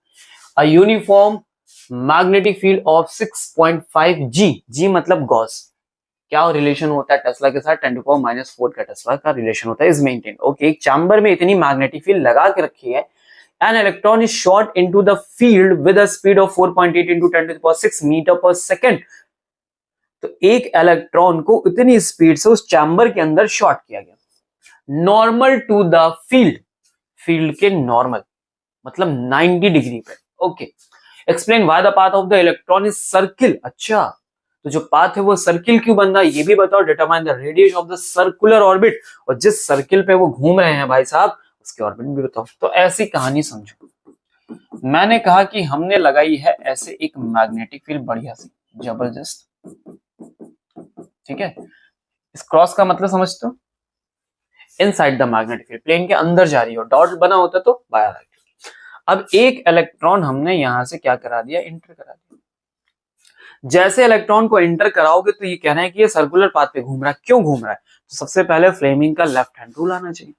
a uniform magnetic field of 6.5 जी मतलब गॉस, क्या रिलेशन होता है टेस्ला के साथ, 10⁻⁴ का टेस्ला का रिलेशन होता है, इज मेंटेन। ओके, एक चैम्बर में इतनी मैग्नेटिक फील्ड लगा के रखी है, an electron is shot into the field with a speed of 4.8 × 10⁶ metre per second. तो एक इलेक्ट्रॉन को इतनी स्पीड से उस चैम्बर के अंदर शॉट किया गया, normal to the field, field के नॉर्मल मतलब 90 डिग्री पे। Okay, explain why the path of the electron is circle. अच्छा, तो जो पाथ है वो सर्किल क्यों बन रहा है ये भी बताओ। Determine the radius of the circular orbit, और जिस सर्किल पे वो घूम रहे हैं भाई साहब उसके ऑर्बिट भी बताओ। तो ऐसी कहानी समझो, मैंने कहा कि हमने लगाई है ऐसे एक मैग्नेटिक फील्ड बढ़िया सी जबरदस्त, ठीक है, इस क्रॉस का मतलब समझते हो, inside the magnetic field, plane के अंदर जा रही हो, डॉट बना होता तो बाहर आ गया। अब एक इलेक्ट्रॉन हमने यहां से क्या करा दिया, इंटर करा दिया। जैसे इलेक्ट्रॉन को इंटर कराओगे तो ये कहना है कि ये सर्कुलर पाथ पे घूम रहा है। क्यों घूम रहा है? तो सबसे पहले फ्लेमिंग का लेफ्ट हैंड रूल आना चाहिए,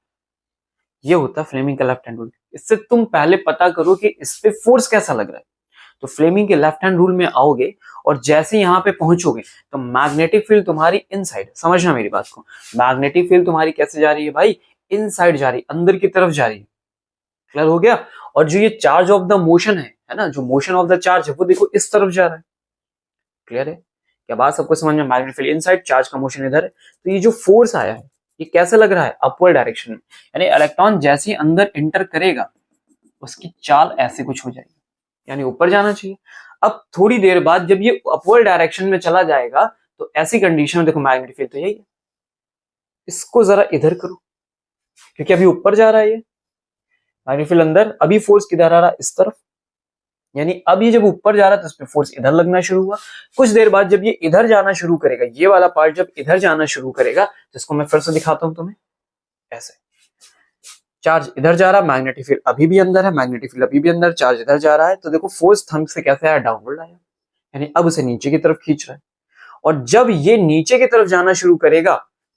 ये होता है फ्लेमिंग का लेफ्ट हैंड रूल। इससे तुम पहले पता करो कि इस पे फोर्स कैसा लग रहा है। तो फ्लेमिंग के लेफ्ट हैंड रूल में आओगे और जैसे यहां पे पहुंचोगे तो मैग्नेटिक फील्ड तुम्हारी इनसाइड, समझना मेरी बात को, मैग्नेटिक फील्ड तुम्हारी कैसे जा रही है भाई, इनसाइड जा रही है, अंदर की तरफ जा रही है। क्लियर हो गया? और जो ये चार्ज ऑफ द मोशन है ना, जो मोशन ऑफ द चार्ज है वो देखो इस तरफ जा रहा है। क्लियर है? क्या बात सबको समझ में? मैग्नेटिक फील्ड इनसाइड, चार्ज का मोशन इधर है। तो ये जो फोर्स आया है ये कैसे लग रहा है, अपवर्ड डायरेक्शन में, यानी इलेक्ट्रॉन जैसे ही अंदर इंटर करेगा उसकी चाल ऐसे कुछ हो जाएगी, यानी ऊपर जाना चाहिए। अब थोड़ी देर बाद जब ये अपवर्ड डायरेक्शन में चला जाएगा तो ऐसी कंडीशन में देखो मैग्नेटिक फील्ड तो यही है, इसको जरा इधर करो क्योंकि अभी ऊपर जा रहा है ये मैग्नेटिक फील्ड अंदर, अभी फोर्स किधर आ रहा है, इस तरफ, यानी अब ये जब ऊपर जा रहा है तो इस पे फोर्स इधर लगना शुरू हुआ। कुछ देर बाद जब ये इधर जाना शुरू करेगा, ये वाला पार्ट जब इधर जाना शुरू करेगा, जिसको मैं फिर से दिखाता हूं तुम्हें, ऐसे चार्ज इधर जा रहा है, मैग्नेटिक फील्ड अभी भी अंदर है, मैग्नेटिक फील्ड अभी भी अंदर, चार्ज इधर जा रहा है, तो देखो फोर्स थंब से कैसे आया, डाउनवर्ड आया, यानी अब उसे नीचे की तरफ खींच रहा है। और जब ये नीचे की तरफ जाना शुरू करेगा,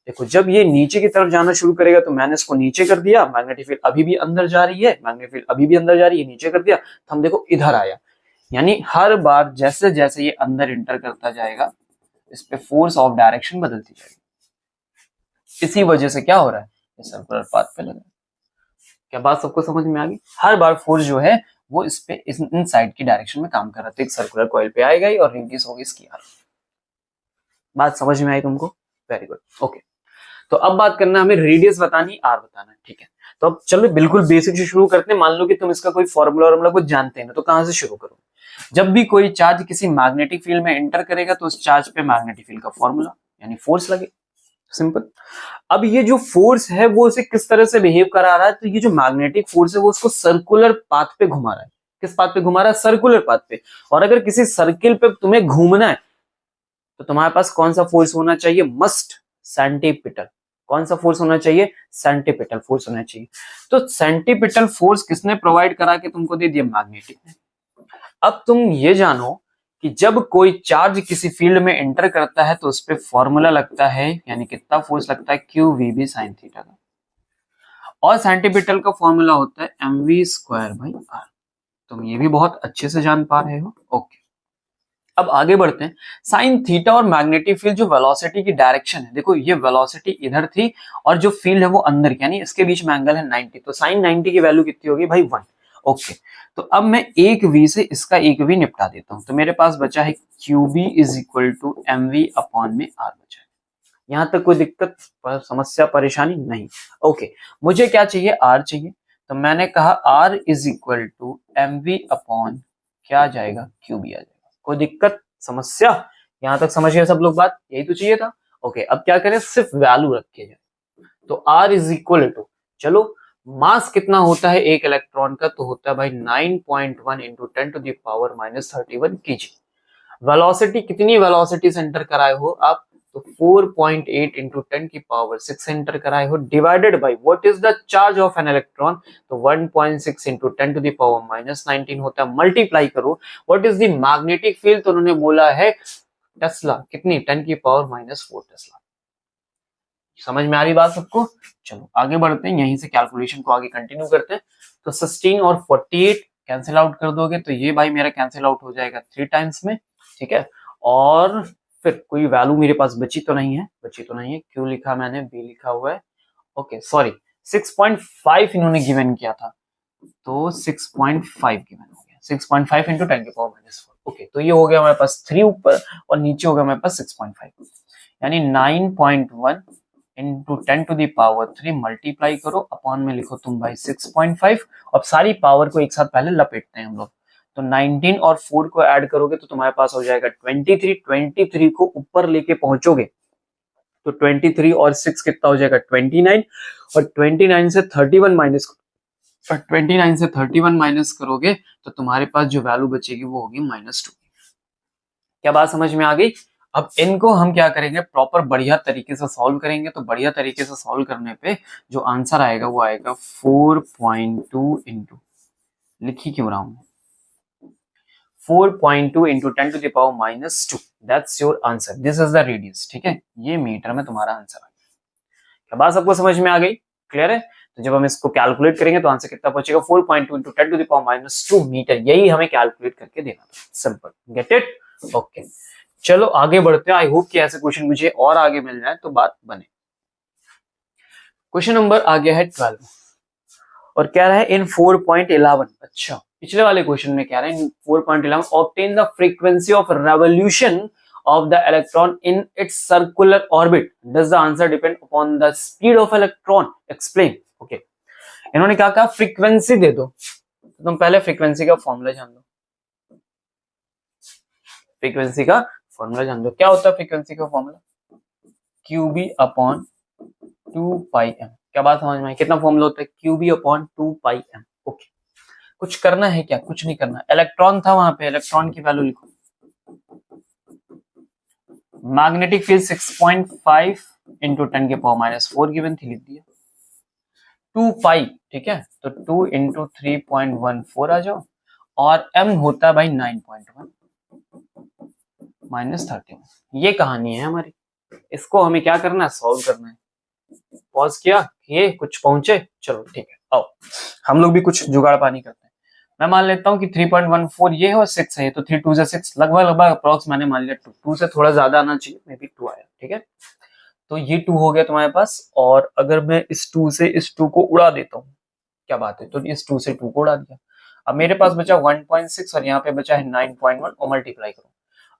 देखो जब ये नीचे की तरफ जाना शुरू करेगा तो मैंने इसको नीचे कर दिया, मैग्नेटिक फील्ड अभी भी अंदर जा रही है, मैग्नेटिक फील्ड अभी भी अंदर जा रही है, नीचे कर दिया, तो हम देखो इधर आया। यानी हर बार जैसे जैसे ये अंदर इंटर करता जाएगा इस पे फोर्स ऑफ डायरेक्शन बदलती जाएगी। इसी वजह से क्या हो रहा है, ये सर्कुलर पाथ पे लगा। क्या बात सबको समझ में आ गई? हर बार फोर्स जो है वो इस पे इन साइड की डायरेक्शन में काम कर रहा है, तो एक सर्कुलर कॉइल पे आएगा और रेडियस होगी इसकी आर। बात समझ में आई तुमको? Very good. ओके, तो अब बात करना हमें रेडियस बतानी, आर बताना, ठीक है। तो अब चलो बिल्कुल बेसिक से शुरू करते हैं। मान लो कि तुम इसका कोई फॉर्मूला कुछ जानते हैं, तो कहां से शुरू करो? जब भी कोई चार्ज किसी मैग्नेटिक फील्ड में एंटर करेगा तो उस चार्ज पे मैग्नेटिक फील्ड का फॉर्मूला यानी फोर्स लगे, सिंपल। अब ये जो फोर्स है वो उसे किस तरह से बिहेव करा रहा है, तो ये जो मैग्नेटिक फोर्स है वो उसको सर्कुलर पाथ पे घुमा रहा है। किस पाथ पे घुमा रहा है? सर्कुलर पाथ पे। और अगर किसी सर्किल पे तुम्हें घूमना है तो तुम्हारे पास कौन सा फोर्स होना चाहिए? Must centripetal. कौन सा फोर्स होना चाहिए? सेंटीपिटल फोर्स होना चाहिए। तो सेंटीपिटल फोर्स किसने प्रोवाइड करा के तुमको दे दिया? मैग्नेटिक ने। अब तुम ये जानो कि जब कोई चार्ज किसी फील्ड में एंटर करता है तो उस पर फॉर्मूला लगता है, यानी कितना फोर्स लगता है? QVB sin थीटा का। और सेंटीपिटल का फॉर्मूला होता है mv² by r। तुम ये भी बहुत अच्छे से जान पा रहे हो। ओके, अब आगे बढ़ते हैं। साइन थीटा और मैग्नेटिक फील्ड जो वेलोसिटी की डायरेक्शन है, देखो ये वेलोसिटी इधर थी और जो फील्ड है वो अंदर की, यानी इसके बीच में एंगल है 90, तो साइन 90 की वैल्यू कितनी होगी भाई 1। ओके, तो अब मैं एक v से इसका एक v निपटा देता हूं, तो मेरे पास बचा है qb is equal to mv upon में r बचा है। यहां तक कोई दिक्कत समस्या परेशानी नहीं। ओके, मुझे क्या चाहिए, r चाहिए, तो मैंने कहा r is equal to mv upon क्या आ जाएगा, qb आ जाएगा। कोई दिक्कत समस्या, यहां तक समझ गए सब लोग बात, यही तो चाहिए था। ओके, अब क्या करें, सिर्फ वैल्यू रखे जाए, तो r इज इक्वल टू, चलो मास कितना होता है एक इलेक्ट्रॉन का, तो होता है भाई 9.1 into 10 to the power minus 31 kg. Velocity कितनी वेलोसिटी से एंटर कराए हो आप, तो 4.8 इंटू 10 की पावर 6 एंटर कराए हो, divided by what is the charge of an electron, तो 1.6 into 10 to the power minus 19 होता है, मल्टीप्लाई करो what is the magnetic field, तो उन्होंने बोला है टेस्ला, कितनी 10 की पावर माइनस 4 टेस्ला। समझ में आ रही बात सबको? चलो आगे बढ़ते हैं, यहीं से कैलकुलेशन को आगे कंटिन्यू करते हैं। तो 16 और 48 कैंसिल आउट कर दोगे तो ये भाई मेरा कैंसिल आउट हो जाएगा 3 टाइम्स में, ठीक है। और फिर कोई वैल्यू मेरे पास बची तो नहीं है, क्यों लिखा मैंने, बी लिखा हुआ है। ओके सॉरी, 6.5 इन्होंने गिवन किया था, तो 6.5 गिवन हो गया, 6.5 इंटू 10 की पावर माइनस 4। ओके, तो ये हो गया हमारे पास 3 ऊपर और नीचे हो गया हमारे पास 6.5, यानी 9.1 into 10 to the power 3 multiply करो, अपॉन में लिखो तुम भाई 6.5। अब सारी पावर को एक साथ पहले लपेटते हैं हम लोग, तो 19 और 4 को ऐड करोगे तो तुम्हारे पास हो जाएगा 23। 23 को ऊपर लेके पहुंचोगे तो 23 और 6 कितना हो जाएगा 29, और 29 से 31 माइनस, और 29 से 31 माइनस करोगे तो तुम्हारे पास जो वैल्यू बचेगी वो होगी -2। क्या बात समझ में आ गई? अब इनको हम क्या करेंगे, प्रॉपर बढ़िया तरीके से सॉल्व करेंगे। तो बढ़िया तरीके से सॉल्व करने पे जो आंसर आएगा वो आएगा 4.2 इंटू, लिखी क्यों रहा हूं, 4.2 into 10 to the power minus 2, that's your answer, this is the radius, ठीक है। ये मीटर में तुम्हारा आंसर आ गया। क्या बात सबको समझ में आ गई, क्लियर है? तो जब हम इसको कैलकुलेट करेंगे तो आंसर कितना पहुंचेगा, 4.2 into 10 to the power minus 2 metre. यही हमें कैलकुलेट करके देना था, सिंपल, गेट इट? ओके, चलो आगे बढ़ते हैं। आई होप कि ऐसे क्वेश्चन मुझे और आगे मिल जाए तो बात बने। क्वेश्चन नंबर आ गया है 12 और कह रहा है इन 4.11, अच्छा पिछले वाले क्वेश्चन में कह रहे हैं 4.11 obtain the frequency of revolution of the electron in its circular orbit, does the answer depend upon the speed of electron, explain. Okay, इन्होंने क्या कहा, फ्रीक्वेंसी दे दो, तो तुम पहले फ्रीक्वेंसी का फॉर्मूला जान लो। फ्रीक्वेंसी का फॉर्मूला जान दो, क्या होता है फ्रीक्वेंसी का फॉर्मूला, QB अपॉन 2πm। क्या बात समझ में आई? कितना फॉर्मूला होता है, QB अपॉन 2πm। ओके, कुछ करना है क्या, कुछ नहीं करना। इलेक्ट्रॉन था वहां पे, इलेक्ट्रॉन की वैल्यू लिखो, मैग्नेटिक फील्ड 6.5 इंटू 10 के पावर माइनस 4 गिवन थी, लिख दिया। 2π, ठीक है, तो 2 इंटू 3.14 आ जाओ, और m होता है भाई 9.1 माइनस 31। ये कहानी है हमारी, इसको हमें क्या करना है, सॉल्व करना है। पॉज किया, ये कुछ पहुंचे, चलो ठीक है, आओ हम लोग भी कुछ जुगाड़ पानी करते हैं। मैं मान लेता हूँ कि 3.14 ये है और 6 है, तो 3 2 से 6, लगभग अप्रॉक्स मैंने मान लिया 2, 2 से थोड़ा ज्यादा आना चाहिए, मे बी 2 आया, ठीक है। तो ये 2 हो गया तुम्हारे पास, और अगर मैं इस 2 से इस 2 को उड़ा देता हूँ, क्या बात है, तो इस 2 से 2 को उड़ा दिया, अब मेरे पास बचा 1.6 और यहाँ पे बचा है 9.1, और मल्टीप्लाई करो,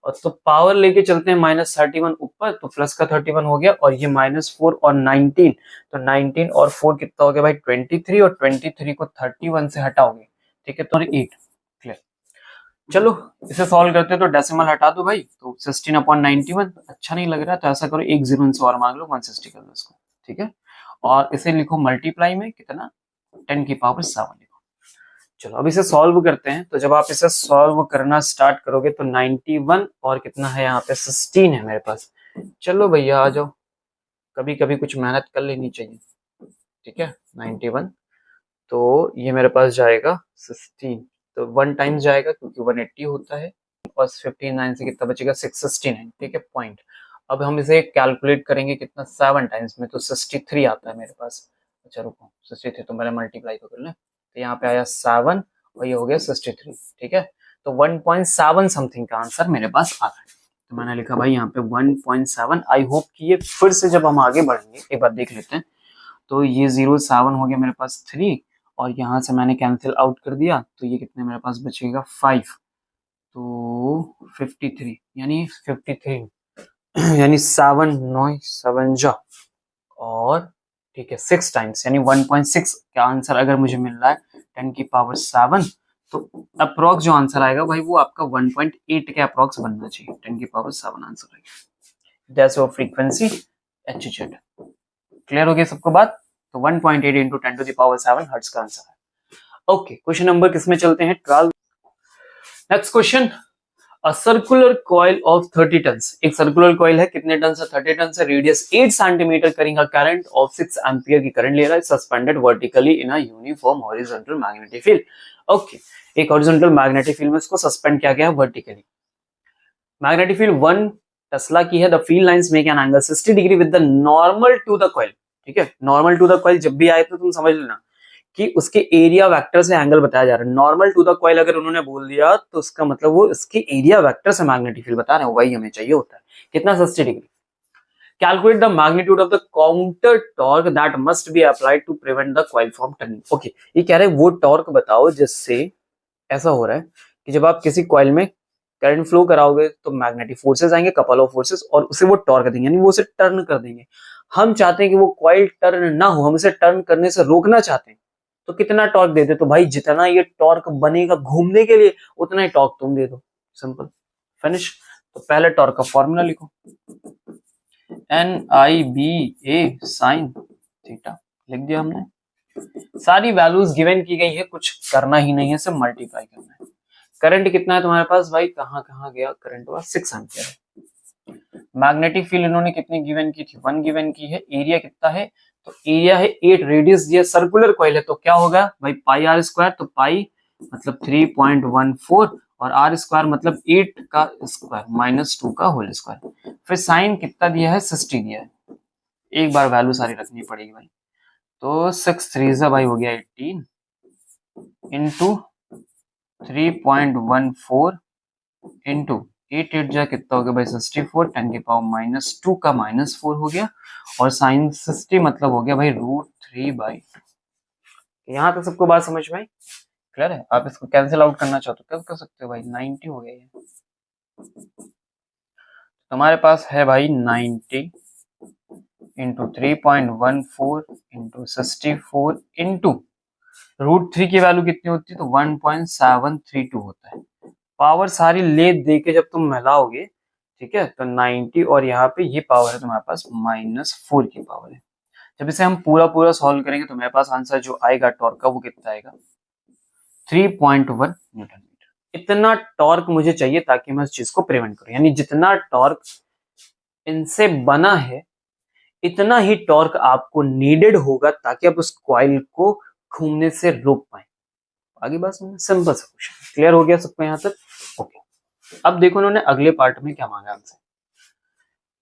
और तो पावर लेके चलते हैं -31 ऊपर, तो प्लस का 31 हो गया, और ये -4 और 19, तो 19 और 4 कितना हो गया भाई 23, और 23 को 31 से हटाओगे, ठीक है, तो 8, क्लियर। चलो इसे सॉल्व करते हैं, तो डेसिमल हटा दो भाई, तो 16/91, अच्छा नहीं लग रहा तो ऐसा करो, एक जीरो इनसे और मांग लो, 160 कर लो इसको, ठीक है, और इसे लिखो मल्टीप्लाई में कितना, 10 की पावर 7 लिखो। चलो अब इसे सॉल्व करते हैं, तो जब आप इसे सॉल्व करना स्टार्ट करोगे तो 91 और कितना है यहाँ पे 16 है मेरे पास। चलो भैया आ जाओ, कभी कभी कुछ मेहनत कर लेनी चाहिए, ठीक है। 91, तो ये मेरे पास जाएगा 16, तो 1 टाइम्स जाएगा क्योंकि 180 होता है, और 59 से कितना बचेगा 669, ठीक है, पॉइंट। अब हम इसे कैलकुलेट करेंगे कितना, 7 टाइम्स में, तो 63 आता है मेरे पास। अच्छा रुको, 63 तो मैंने मल्टीप्लाई तो कर लें, तो यहाँ पे आया 7 और ये हो गया 63, ठीक है। तो 1.7 समथिंग का आंसर मेरे पास आ रहा है। तो मैंने लिखा भाई यहाँ पे 1.7। आई होप कि ये फिर से जब हम आगे बढ़ेंगे एक बार देख लेते हैं। तो ये 0.7 हो गया मेरे पास 3, और यहाँ से मैंने कैंसिल आउट कर दिया, तो ये कितने मेरे पास बचेगा 5, तो 53 यानी 53 यानी 7 9 7 जा, और ठीक है 6 टाइम्स यानी 1.6 का आंसर अगर मुझे मिल रहा है 10 की पावर 7, तो अप्रोक्स जो आंसर आएगा भाई वो आपका 1.8 के अप्रोक्स बनना चाहिए। 10 की पावर 7 आंसर आएगा। That's your frequency HZ. Clear हो गया सबको बात? तो 1.8 into 10 to the power 7 hertz का आंसर है। ओके, क्वेश्चन नंबर किसमें चलते हैं? 12। Next question, a circular coil of 30 turns. एक सर्कुलर कॉइल है, कितने टन से? 30 टन से, radius 8 centimetre, carrying a current of 6 ampere की करंट ले रहा है, suspended vertically in a uniform horizontal magnetic field. Okay, एक हॉरिजॉन्टल मैग्नेटिक फील्ड में इसको सस्पेंड किया गया है वर्टिकली। मैग्नेटिक फील्ड 1 टेस्ला की है। The field lines make an angle 60 degree with the normal to the coil. ठीक है, नॉर्मल टू द कॉइल जब भी आए तो तुम समझ लेना कि उसके एरिया वेक्टर से एंगल बताया जा रहा है। नॉर्मल टू द कॉइल अगर उन्होंने बोल दिया तो उसका मतलब वो इसके एरिया वेक्टर से मैग्नेटिक फील्ड बता रहे हैं, वही हमें चाहिए होता है। कितना? 60 degree. Calculate the magnitude of the counter torque that must be applied to prevent the coil from turning. Okay, ये कह रहे हैं वो टॉर्क बताओ जिससे ऐसा हो रहा है कि जब आप किसी कॉइल में करंट फ्लो कराओगे तो मैग्नेटिक फोर्सेस आएंगे, कपल ऑफ फोर्सेस, और उसे वो टॉर्क देंगे, यानी वो उसे टर्न कर देंगे। हम चाहते हैं कि वो कॉइल टर्न ना हो, हम इसे टर्न करने से रोकना चाहते हैं, तो कितना टॉर्क दे दे? तो भाई जितना ये टॉर्क बनेगा घूमने के लिए उतना ही टॉर्क तुम दे दो। Simple, finish. तो पहले टॉर्क का फॉर्मूला लिखो, NIBA साइन थीटा, लिख दिया हमने। सारी वैल्यूज गिवन की गई है, कुछ करना ही नहीं है, सिर्फ मल्टीप्लाई करना है। करंट कितना है तुम्हारे पास भाई? कहाँ गया करंट? हुआ 6 एम्पियर है। मैग्नेटिक फील्ड इन्होंने कितनी गिवन की थी? 1 गिवन की है। एरिया कितना है? तो एरिया है 8, रेडियस दिया, सर्कुलर कॉइल है तो क्या होगा भाई? पाई आर स्क्वायर। तो पाई मतलब 3.14 और आर स्क्वायर मतलब 8 का स्क्वायर माइनस 2 का होल स्क्वायर। फिर साइन कितना दिया है? 60 दिया है। एक बार वैल्यू सारी रखनी पड़ेगी भाई। तो 6 3 जा भाई हो गया 18 इंटू 3.14 इंटू 8 8 जा कितना हो गया भाई? 64, 10 की पावर -2 का -4 हो गया, और साइन 60 मतलब हो गया भाई √3/2। यहाँ तक सबको बात समझ में आई? क्लियर है? आप इसको कैंसिल आउट करना चाहो तो क्या कर सकते हो भाई? 90 हो गया ये। तुम्हारे पास है भाई 90 इंटू 3.14 इंटू 64 इंटू √3 की वैल्यू कितनी होती है? तो 1.732 होता है। पावर सारी ले दे के जब तुम मिलाओगे, ठीक है, तो 90 और यहाँ पे ये पावर है तुम्हारे पास -4 की पावर है। जब इसे हम पूरा सॉल्व करेंगे तो मेरे पास आंसर जो आएगा टॉर्क का वो कितना आएगा? 3.1 न्यूटन मीटर। इतना टॉर्क मुझे चाहिए ताकि मैं इस चीज को प्रिवेंट करूं, यानी जितना टॉर्क इनसे बना है इतना ही टॉर्क आपको नीडेड होगा ताकि आप उस कॉइल को घूमने से रोक पाए। आगे बात समझ? सिंपल सा क्वेश्चन। क्लियर हो गया सबको यहाँ तक? ओके, अब देखो उन्होंने अगले पार्ट में क्या मांगा हमसे।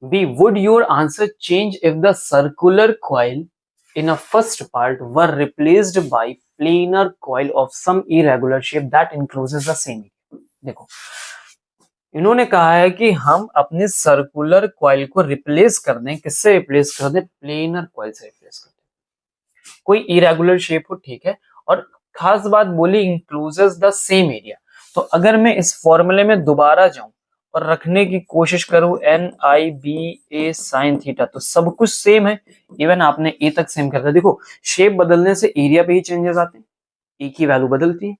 B, would your answer change if the circular coil in a first part were replaced by planar coil of some irregular shape that encloses the same area? देखो इन्होंने कहा है कि हम अपने सर्कुलर कॉइल को रिप्लेस कर दें। किससे रिप्लेस कर दें? प्लेनर कॉइल से रिप्लेस कर दें। कोई इरेगुलर शेप हो, ठीक है, और खास बात बोली इंक्लूजेस द सेम एरिया। तो अगर मैं इस फॉर्मूले में दोबारा जाऊं और रखने की कोशिश करूं NIBA साइन थीटा, तो सब कुछ सेम है, इवन आपने ए तक सेम कर दिया। देखो शेप बदलने से एरिया पे ही चेंजेस आते हैं, ए की वैल्यू बदलती है।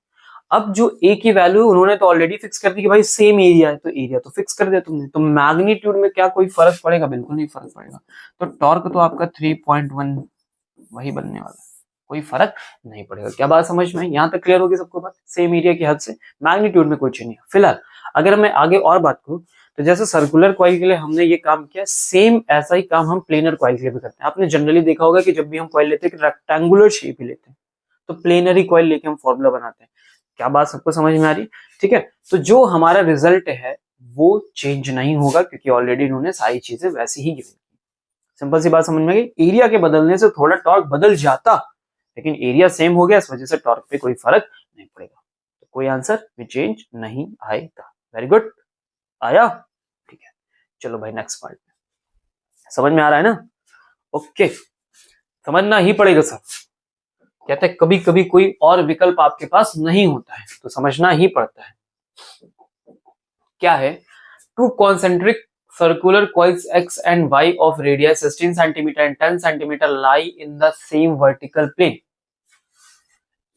अब जो ए की वैल्यू उन्होंने तो ऑलरेडी फिक्स कर दी कि भाई सेम एरिया है, तो एरिया तो फिक्स कर दिया तुमने, तो मैग्नीट्यूड में क्या कोई फर्क पड़ेगा? बिल्कुल नहीं फर्क पड़ेगा। तो टॉर्क तो आपका 3.1 वही बनने वाला है, कोई फर्क नहीं पड़ेगा। क्या बात समझ में? यहाँ तक क्लियर होगी सबको बात? सेम एरिया की हद से मैग्नीट्यूड में कोई चेंज नहीं। फिलहाल अगर मैं आगे और बात करूं तो जैसे सर्कुलर कॉइल के लिए हमने ये काम किया, सेम ऐसा ही काम हम प्लेनर कॉइल के लिए भी करते हैं। आपने जनरली देखा होगा कि जब भी हम कॉइल लेते हैं रेक्टेंगुलर शेप ही लेते हैं, तो प्लेनरी कॉइल लेके हम फॉर्मूला बनाते हैं। क्या बात सबको समझ में आ रही? ठीक है, तो जो हमारा रिजल्ट है वो चेंज नहीं होगा क्योंकि ऑलरेडी इन्होंने सारी चीजें वैसी ही गिवन की। सिंपल सी बात समझ में गई? एरिया के बदलने से थोड़ा टॉर्क बदल जाता, लेकिन एरिया सेम हो गया, इस वजह से टॉर्क पे कोई फर्क नहीं पड़ेगा। तो कोई आंसर में चेंज नहीं आएगा। वेरी गुड, आया? ठीक है, चलो भाई नेक्स्ट पार्ट। समझ में आ रहा है ना? ओके, समझना ही पड़ेगा सर। कहते हैं कभी कभी कोई और विकल्प आपके पास नहीं होता है तो समझना ही पड़ता है। क्या है? To concentric circular coils x and y of radius 16 cm and 10 cm lie in the same vertical plane।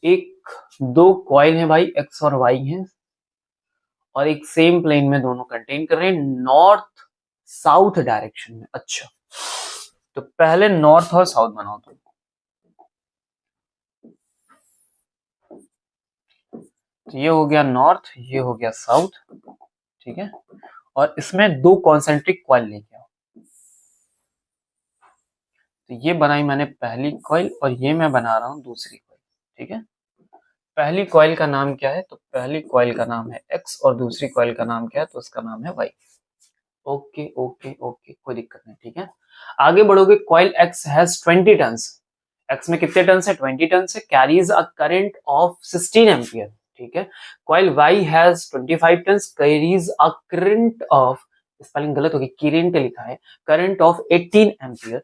एक दो कॉइल है भाई, x और y है, और एक सेम प्लेन में दोनों कंटेन कर रहे हैं, नॉर्थ साउथ डायरेक्शन में। अच्छा, तो पहले नॉर्थ और साउथ बनाओ तुम। तो ये हो गया नॉर्थ, ये हो गया साउथ, ठीक है। और इसमें दो कॉन्सेंट्रिक कॉइल लेके आओ। तो ये बनाई मैंने पहली कॉइल और ये मैं बना रहा हूं दूसरी कॉइल, ठीक है। पहली कॉइल का नाम क्या है? तो पहली कॉइल का नाम है x और दूसरी कॉइल का नाम क्या है? तो उसका नाम है y। ओके ओके ओके, कोई दिक्कत नहीं, ठीक है। आगे बढ़ोगे, coil x has 20 turns. x में कितने टर्न्स है? 20 टर्न्स है। Carries a current of 16 ampere, ठीक है। Coil y has 25 turns, carries a current of, spelling गलत हो गई, करंट लिखा है, current of 18 ampere.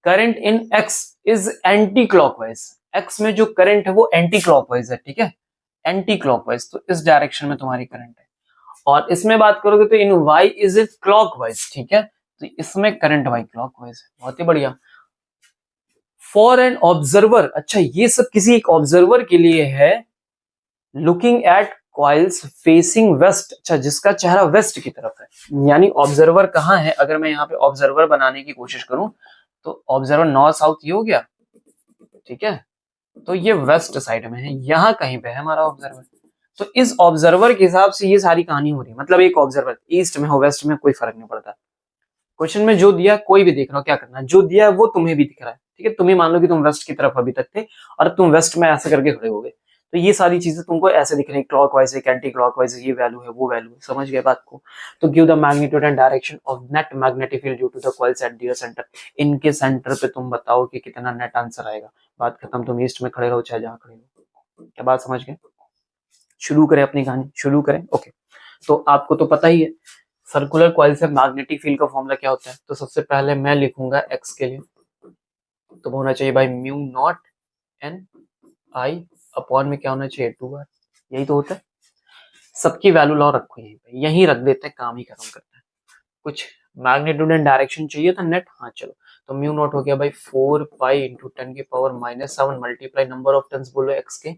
Current in x is anti clockwise. x में जो करंट है वो एंटी क्लॉकवाइज है, ठीक है, एंटी क्लॉकवाइज। तो इस डायरेक्शन में तुम्हारी करंट है। और इसमें बात करोगे तो इन y इज इट क्लॉकवाइज, ठीक है। तो इसमें करंट y क्लॉकवाइज है। बहुत ही बढ़िया। फॉर एन ऑब्जर्वर, अच्छा ये सब किसी एक ऑब्जर्वर के लिए है, looking at coils facing west, अच्छा जिसका चेहरा वेस्ट की तरफ है। यानी ऑब्जर्वर कहाँ है? अगर मैं यहाँ पे ऑब्जर्वर बनाने की कोशिश करूं तो ऑब्जर्वर नॉर्थ साउथ ये हो गया, ठीक है। तो ये वेस्ट साइड में है, यहां कहीं पे है हमारा ऑब्जर्वर। तो इस ऑब्जर्वर के हिसाब से ये सारी कहानी हो रही है। मतलब एक ऑब्जर्वर ईस्ट में हो वेस्ट में कोई फर्क नहीं पड़ता। क्वेश्चन में जो दिया कोई भी देख रहा हो, क्या करना है, जो दिया है वो तुम्हें भी दिख रहा है, ठीक है। तुम्हें मान लो कि तुम वेस्ट की तरफ अभी तक थे और तुम वेस्ट में ऐसे करके खड़े हो गए, तो ये सारी चीजें तुमको ऐसे दिख रही है, क्लॉकवाइज है, एंटी क्लॉकवाइज है, ये वैल्यू है, वो वैल्यू है। समझ गए बात को? तो give the magnitude and direction of net magnetic field due to the coils at their centre. इनके सेंटर पे तुम बताओ कि कितना नेट आंसर आएगा। बात खत्म। तुम ईस्ट में खड़े रहो चाहे जहां खड़े रहो। क्या बात समझ गए? शुरू करें अपनी कहानी, शुरू करें। ओके, तो आपको तो पता ही है सर्कुलर कॉइल से मैग्नेटिक फील्ड का फॉर्मूला क्या होता है। तो सबसे पहले मैं लिखूंगा एक्स के लिए, तो होना चाहिए भाई म्यू नॉट एन आई अपॉन में क्या होना चाहिए 2r। यही तो होता है। सबकी वैल्यू लॉ रखो यहीं रख देते हैं, काम ही खत्म करते हैं। कुछ मैग्नीट्यूड एंड डायरेक्शन चाहिए था नेट, हाँ चलो। तो म्यू नॉट हो गया भाई 4 पाई इंटू 10 की power -7 multiply number of turns बोलो एक्स के,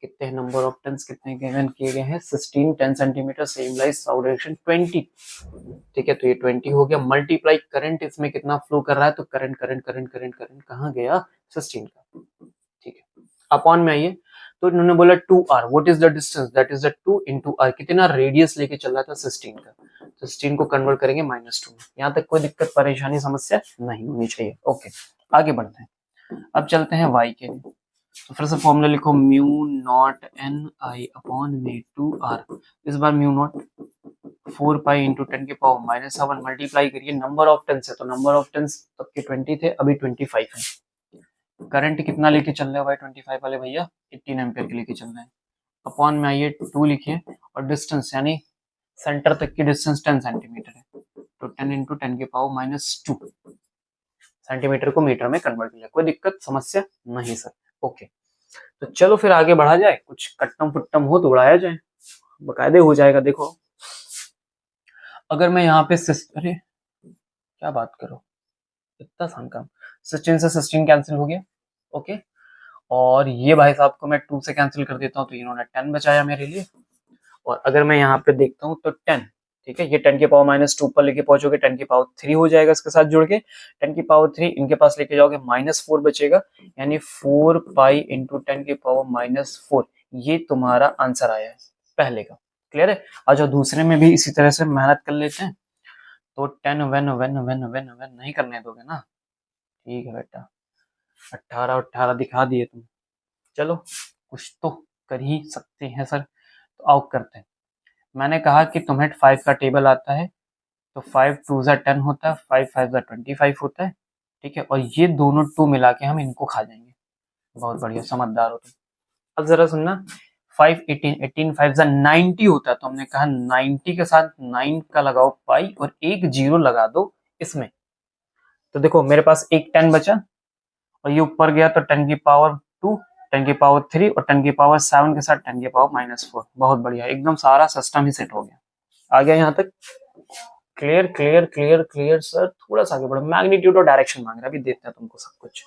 कितने नंबर ऑफ टर्न्स कितने गिवन किए गए हैं 16 10 centimetre, same lies south direction 20, ठीक है। तो ये 20 हो गया, मल्टीप्लाई करंट इसमें कितना फ्लो कर रहा है, तो current current current current current कहाँ गया 16 का, ठीक है। अपॉन में आइए, तो इन्होंने बोला 2r, what is the distance, that is the 2 into r, कितना रेडियस लेके चल रहा था 16 का, तो 16 को कन्वर्ट करेंगे -2 में। यहाँ तक कोई दिक्कत परेशानी समस्या नहीं होनी चाहिए। ओके, आगे बढ़ते हैं। अब चलते हैं y के लिए। तो फिर से फॉर्मूला लिखो म्यू नॉट एन आई अपॉन में 2r। इस बार म्यू नॉट 4 पाई इंटू 10 की पावर -7 मल्टीप्लाई करिए नंबर ऑफ टर्न्स है, तो नंबर ऑफ टर्न्स तब के 20 थे, अभी 25 है। करंट कितना लेके चल रहे हो भाई 25 वाले भैया? 18 एम्पियर के लेके चल रहे हैं। अपॉन में आइए 2 लिखिए, और डिस्टेंस यानी सेंटर तक की डिस्टेंस 10 सेंटीमीटर है, तो 10 इंटू 10 की पावर -2 सेंटीमीटर को मीटर में कन्वर्ट किया। कोई दिक्कत समस्या नहीं सर। ओके, तो चलो फिर आगे बढ़ा जाए, कुछ कट्टम फुट्टम हो तो उड़ाया जाए, बकायदे हो जाएगा। देखो अगर मैं यहाँ पे अरे क्या बात करो, इतना आसान काम। 16 से 16 कैंसिल हो गया, ओके। और ये भाई साहब को मैं 2 से कैंसिल कर देता हूँ, तो इन्होंने 10 बचाया मेरे लिए। और अगर मैं यहाँ पे देखता हूँ तो 10, ठीक है, ये 10 की पावर -2 पर लेके पहुंचोगे 10 की पावर 3 हो जाएगा इसके साथ जुड़ के। 10 की पावर 3 इनके पास लेके जाओगे -4 बचेगा, यानी 4 पाई इंटू 10 की पावर -4, ये तुम्हारा आंसर आया है पहले का। क्लियर है? और जो दूसरे में भी इसी तरह से मेहनत कर लेते हैं। तो 10 one one one one one नहीं करने दोगे ना? ठीक है बेटा, 18 18 दिखा दिए तुम। चलो कुछ तो कर ही सकते हैं सर, तो आओ करते हैं। मैंने कहा कि तुम्हें 5 का टेबल आता है, तो 5 2 जा 10 होता है, 5 5 जा 25 होता है, ठीक है। और ये दोनों 2 मिला के हम इनको खा जाएंगे। बहुत बढ़िया, समझदार हो तुम। अब जरा सुनना, 5 18 18 5 जा 90 होता है, तो हमने कहा 90 के साथ 9 का लगाओ पाई और एक जीरो लगा दो इसमें। तो देखो मेरे पास एक 10 बचा और ये ऊपर गया तो 10 की पावर 2, 10 की पावर 3 और 10 की पावर 7 के साथ 10 की पावर -4। बहुत बढ़िया, एकदम सारा सिस्टम ही सेट हो गया। आ गया यहाँ तक? Clear clear clear clear sir. थोड़ा सा आगे बढ़ो, मैग्नीट्यूड और डायरेक्शन मांग रहा है, अभी देखते हैं तुमको सब कुछ।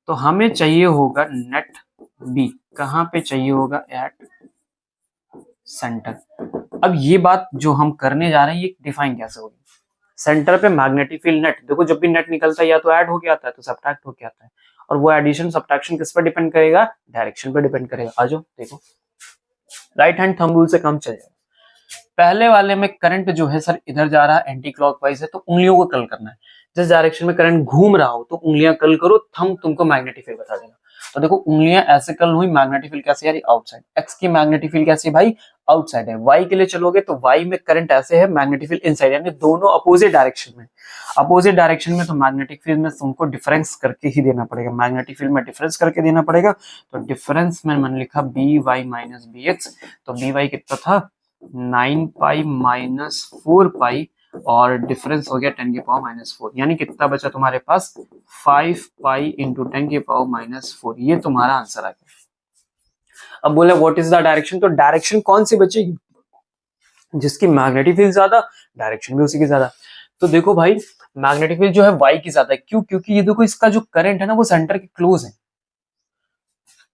तो हमें चाहिए होगा नेट बी, कहाँ पे चाहिए होगा? At centre. अब ये बात जो हम करने जा रहे हैं ये डिफाइन कैसे होगी? सेंटर पे मैग्नेटिक फील्ड नेट, देखो जब भी नेट निकलता है या तो ऐड होके आता है तो सब्ट्रैक्ट होके आता है, और वो एडिशन सब्ट्रैक्शन किस पर डिपेंड करेगा? डायरेक्शन पर डिपेंड करेगा। आ जाओ देखो, राइट हैंड थंब रूल से काम चल जाएगा। पहले वाले में करंट जो है सर इधर जा रहा है, एंटी क्लॉकवाइज है, तो उंगलियों को कर्ल करना है। जिस डायरेक्शन में करंट घूम रहा हो तो उंगलियां कर्ल करो, थंब तुमको मैग्नेटिक फील्ड बता देगा। तो देखो उंगलियां ऐसे कर्ल हुई, मैग्नेटिक फील्ड कैसे यार? आउटसाइड। एक्स की मैग्नेटिक फील्ड कैसी भाई? आउटसाइड है। वाई के लिए चलोगे तो वाई में करंट ऐसे है, मैग्नेटिक फील्ड इनसाइड, यानी दोनों अपोजिट डायरेक्शन में। अपोजिट डायरेक्शन में तो मैग्नेटिक फील्ड में तुमको डिफरेंस करके ही देना पड़ेगा, मैग्नेटिक फील्ड में डिफरेंस करके देना पड़ेगा। तो डिफरेंस में मैंने लिखा B Y minus B X, तो बी वाई कितना था? 9 पाई माइनस 4 पाई, और डिफरेंस हो गया 10 की पावर -4, यानी कितना बचा तुम्हारे पास? 5 पाई इंटू 10 की पावर -4। ये तुम्हारा आंसर आ गया। अब बोले व्हाट इज द डायरेक्शन, तो डायरेक्शन कौन सी बचेगी? जिसकी मैग्नेटिक फील्ड ज्यादा, डायरेक्शन भी उसी की ज्यादा। तो देखो भाई मैग्नेटिक फील्ड जो है वाई की ज्यादा है, क्यों? क्योंकि ये देखो इसका जो करंट है ना वो सेंटर के क्लोज है।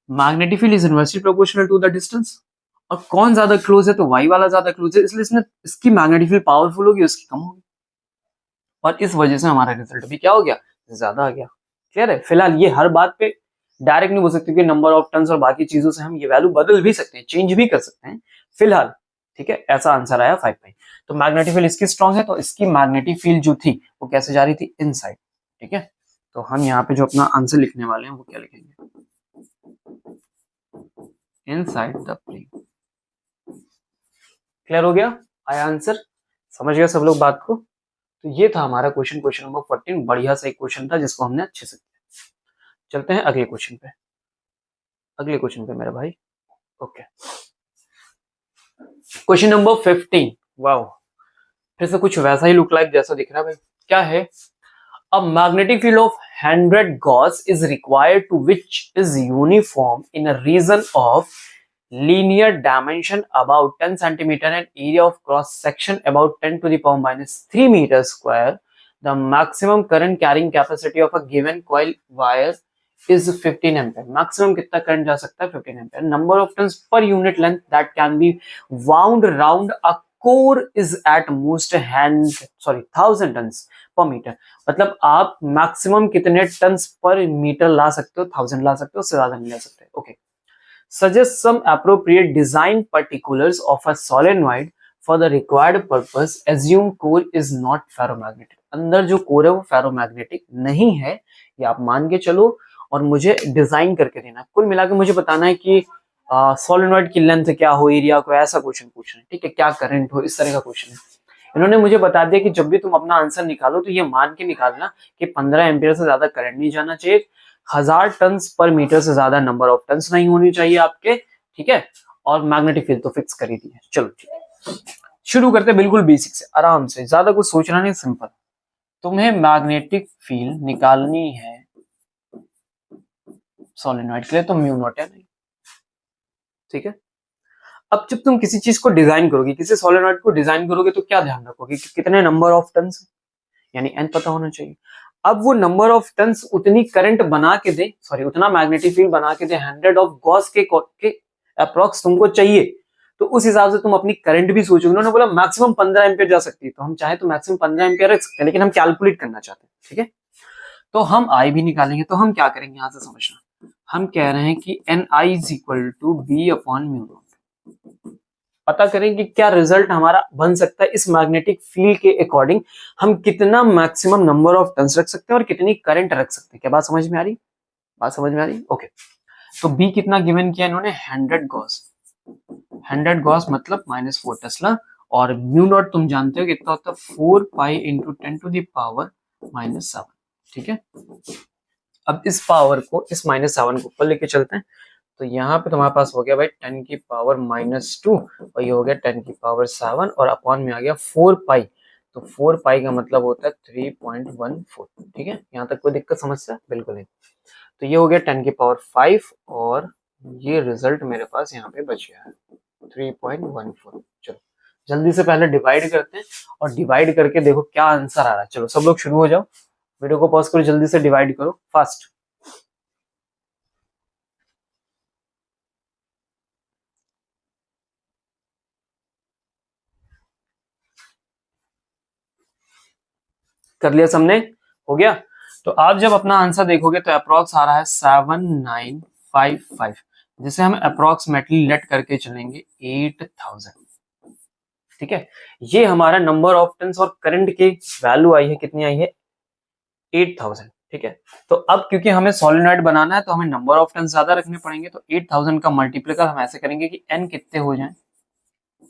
Magnetic field is inversely proportional to the distance, और कौन ज्यादा क्लोज है? तो वाई वाला ज्यादा क्लोज है, इसलिए इसमें इसकी मैग्नेटिक फील्ड पावरफुल होगी, उसकी कम होगी, और इस वजह से हमारा रिजल्ट भी क्या हो गया? ज्यादा आ गया। क्लियर है? फिलहाल ये हर बात पे डायरेक्ट नहीं बोल सकते कि नंबर ऑफ टन्स और बाकी चीजों से हम ये वैल्यू बदल भी सकते हैं, चेंज भी कर सकते हैं फिलहाल। ठीक है, ऐसा आंसर आया 5 पाई। तो मैग्नेटिक फील्ड इसकी स्ट्रांग है, तो इसकी मैग्नेटिक फील्ड जो थी वो कैसे जा रही थी? इनसाइड। ठीक है, तो हम यहाँ पे जो अपना आंसर लिखने वाले हैं वो क्या लिखेंगे? Inside the plane. क्लियर हो गया? आया आंसर? समझ गया सब लोग बात को? तो ये था हमारा क्वेश्चन नंबर 14। बढ़िया सा एक क्वेश्चन था जिसको हमने अच्छे से किया। चलते हैं अगले क्वेश्चन पे, मेरे भाई। Okay, question number 15। वाओ, फिर से कुछ वैसा ही लुक लाइक जैसा दिख रहा है भाई। क्या है? A magnetic field of 100 Gauss is required to which is uniform in a region of linear dimension about 10 centimeter and area of cross section about 10 to the power -3 meter square. The maximum current carrying capacity of a given coil wire is 15 ampere. Maximum कितना current जा सकता है? 15 ampere. Number of turns per unit length that can be wound round a core is at most 1000 tons per meter. मतलब आप maximum कितने turns पर metre ला सकते हो? 1000 ला सकते हो, उससे ज्यादा नहीं ला सकते। Okay, suggest some appropriate design particulars of a solenoid for the required purpose. Assume core is not ferromagnetic. अंदर जो कोर है वो फेरोमैग्नेटिक नहीं है, ये आप मान के चलो, और मुझे डिजाइन करके देना। कुल मिला के मुझे बताना है कि सोलेनॉइड की लेंथ क्या हो, एरिया को, ऐसा क्वेश्चन पूछना है। ठीक है, क्या करंट हो, इस तरह का क्वेश्चन है। इन्होंने मुझे बता दिया कि जब भी तुम अपना आंसर निकालो तो ये मान के निकालना कि 15 एम्पियर से ज्यादा करंट नहीं जाना चाहिए, 1000 टन्स पर मीटर से ज्यादा नंबर ऑफ टन्स नहीं होनी चाहिए आपके। ठीक है, और मैग्नेटिक फील्ड तो फिक्स कर ही दी है। चलो ठीक है, शुरू करते बिल्कुल बेसिक से, आराम से, ज्यादा कुछ सोचना नहीं, सिंपल। तुम्हें मैग्नेटिक फील्ड निकालनी है सोलेनॉइड के लिए, तो म्यू नॉट है नहीं। ठीक है, अब जब तुम किसी चीज को डिजाइन करोगे, किसी सोलेनॉइड को डिजाइन करोगे, तो क्या ध्यान रखोगे कि कितने नंबर ऑफ टन्स, यानी एन पता होना चाहिए। अब वो नंबर ऑफ टन्स उतनी करंट बना के दे, सॉरी उतना मैग्नेटिक फील्ड बना के दे 100 ऑफ गॉस के अप्रॉक्स तुमको चाहिए, तो उस हिसाब से तुम अपनी करंट भी सोचोगे। उन्होंने बोला मैक्सिमम 15 एम्पियर जा सकती है, तो हम चाहे तो मैक्सिमम 15 एम्पियर रख सकते हैं, लेकिन हम कैलकुलेट करना चाहते हैं। ठीक है, तो हम आई भी निकालेंगे, तो हम क्या करेंगे यहां से समझना। हम कह रहे हैं कि N I is equal to B upon mu naught. पता करें कि क्या रिजल्ट हमारा बन सकता है इस मैग्नेटिक फील्ड के अकॉर्डिंग, हम कितना मैक्सिमम नंबर ऑफ टर्न्स रख सकते हैं और कितनी करंट रख सकते हैं। क्या बात समझ में आ रही? बात समझ में आ रही? ओके, तो बी कितना गिवन किया इन्होंने? 100 गॉस। 100 गॉस मतलब -4 टेस्ला, और म्यू नॉट तुम जानते हो कितना होता है? 4 pi into 10 to the power -7। ठीक है, अब इस पावर को, इस -7 को ऊपर लेके चलते हैं, तो यहाँ पे तुम्हारे पास हो गया भाई 10 की पावर -2 और ये हो गया 10 की पावर 7 और अपॉन में आ गया 4 पाई। तो 4 पाई का मतलब होता है 3.14। ठीक है, यहाँ तक कोई दिक्कत समस्या बिल्कुल नहीं। तो ये हो गया 10 की पावर 5 और ये रिजल्ट मेरे पास यहाँ पे बच गया है 3.14। चलो जल्दी से पहले डिवाइड करते हैं और डिवाइड करके देखो क्या आंसर आ रहा है। चलो सब लोग शुरू हो जाओ, वीडियो को पॉज करो, जल्दी से डिवाइड करो फास्ट। कर लिया सबने? हो गया। तो आप जब अपना आंसर देखोगे तो अप्रोक्स आ रहा है 7955, जिसे हम अप्रोक्सीमेटली लेट करके चलेंगे 8000। ठीक है, ये हमारा नंबर ऑफ टन्स और करंट की वैल्यू आई है, कितनी आई है 8000। ठीक है, तो अब क्योंकि हमें सोलेनॉइड बनाना है तो हमें नंबर ऑफ टन ज्यादा रखने पड़ेंगे, तो 8000 का मल्टीप्लीकर हम ऐसे करेंगे कि n कितने हो जाएं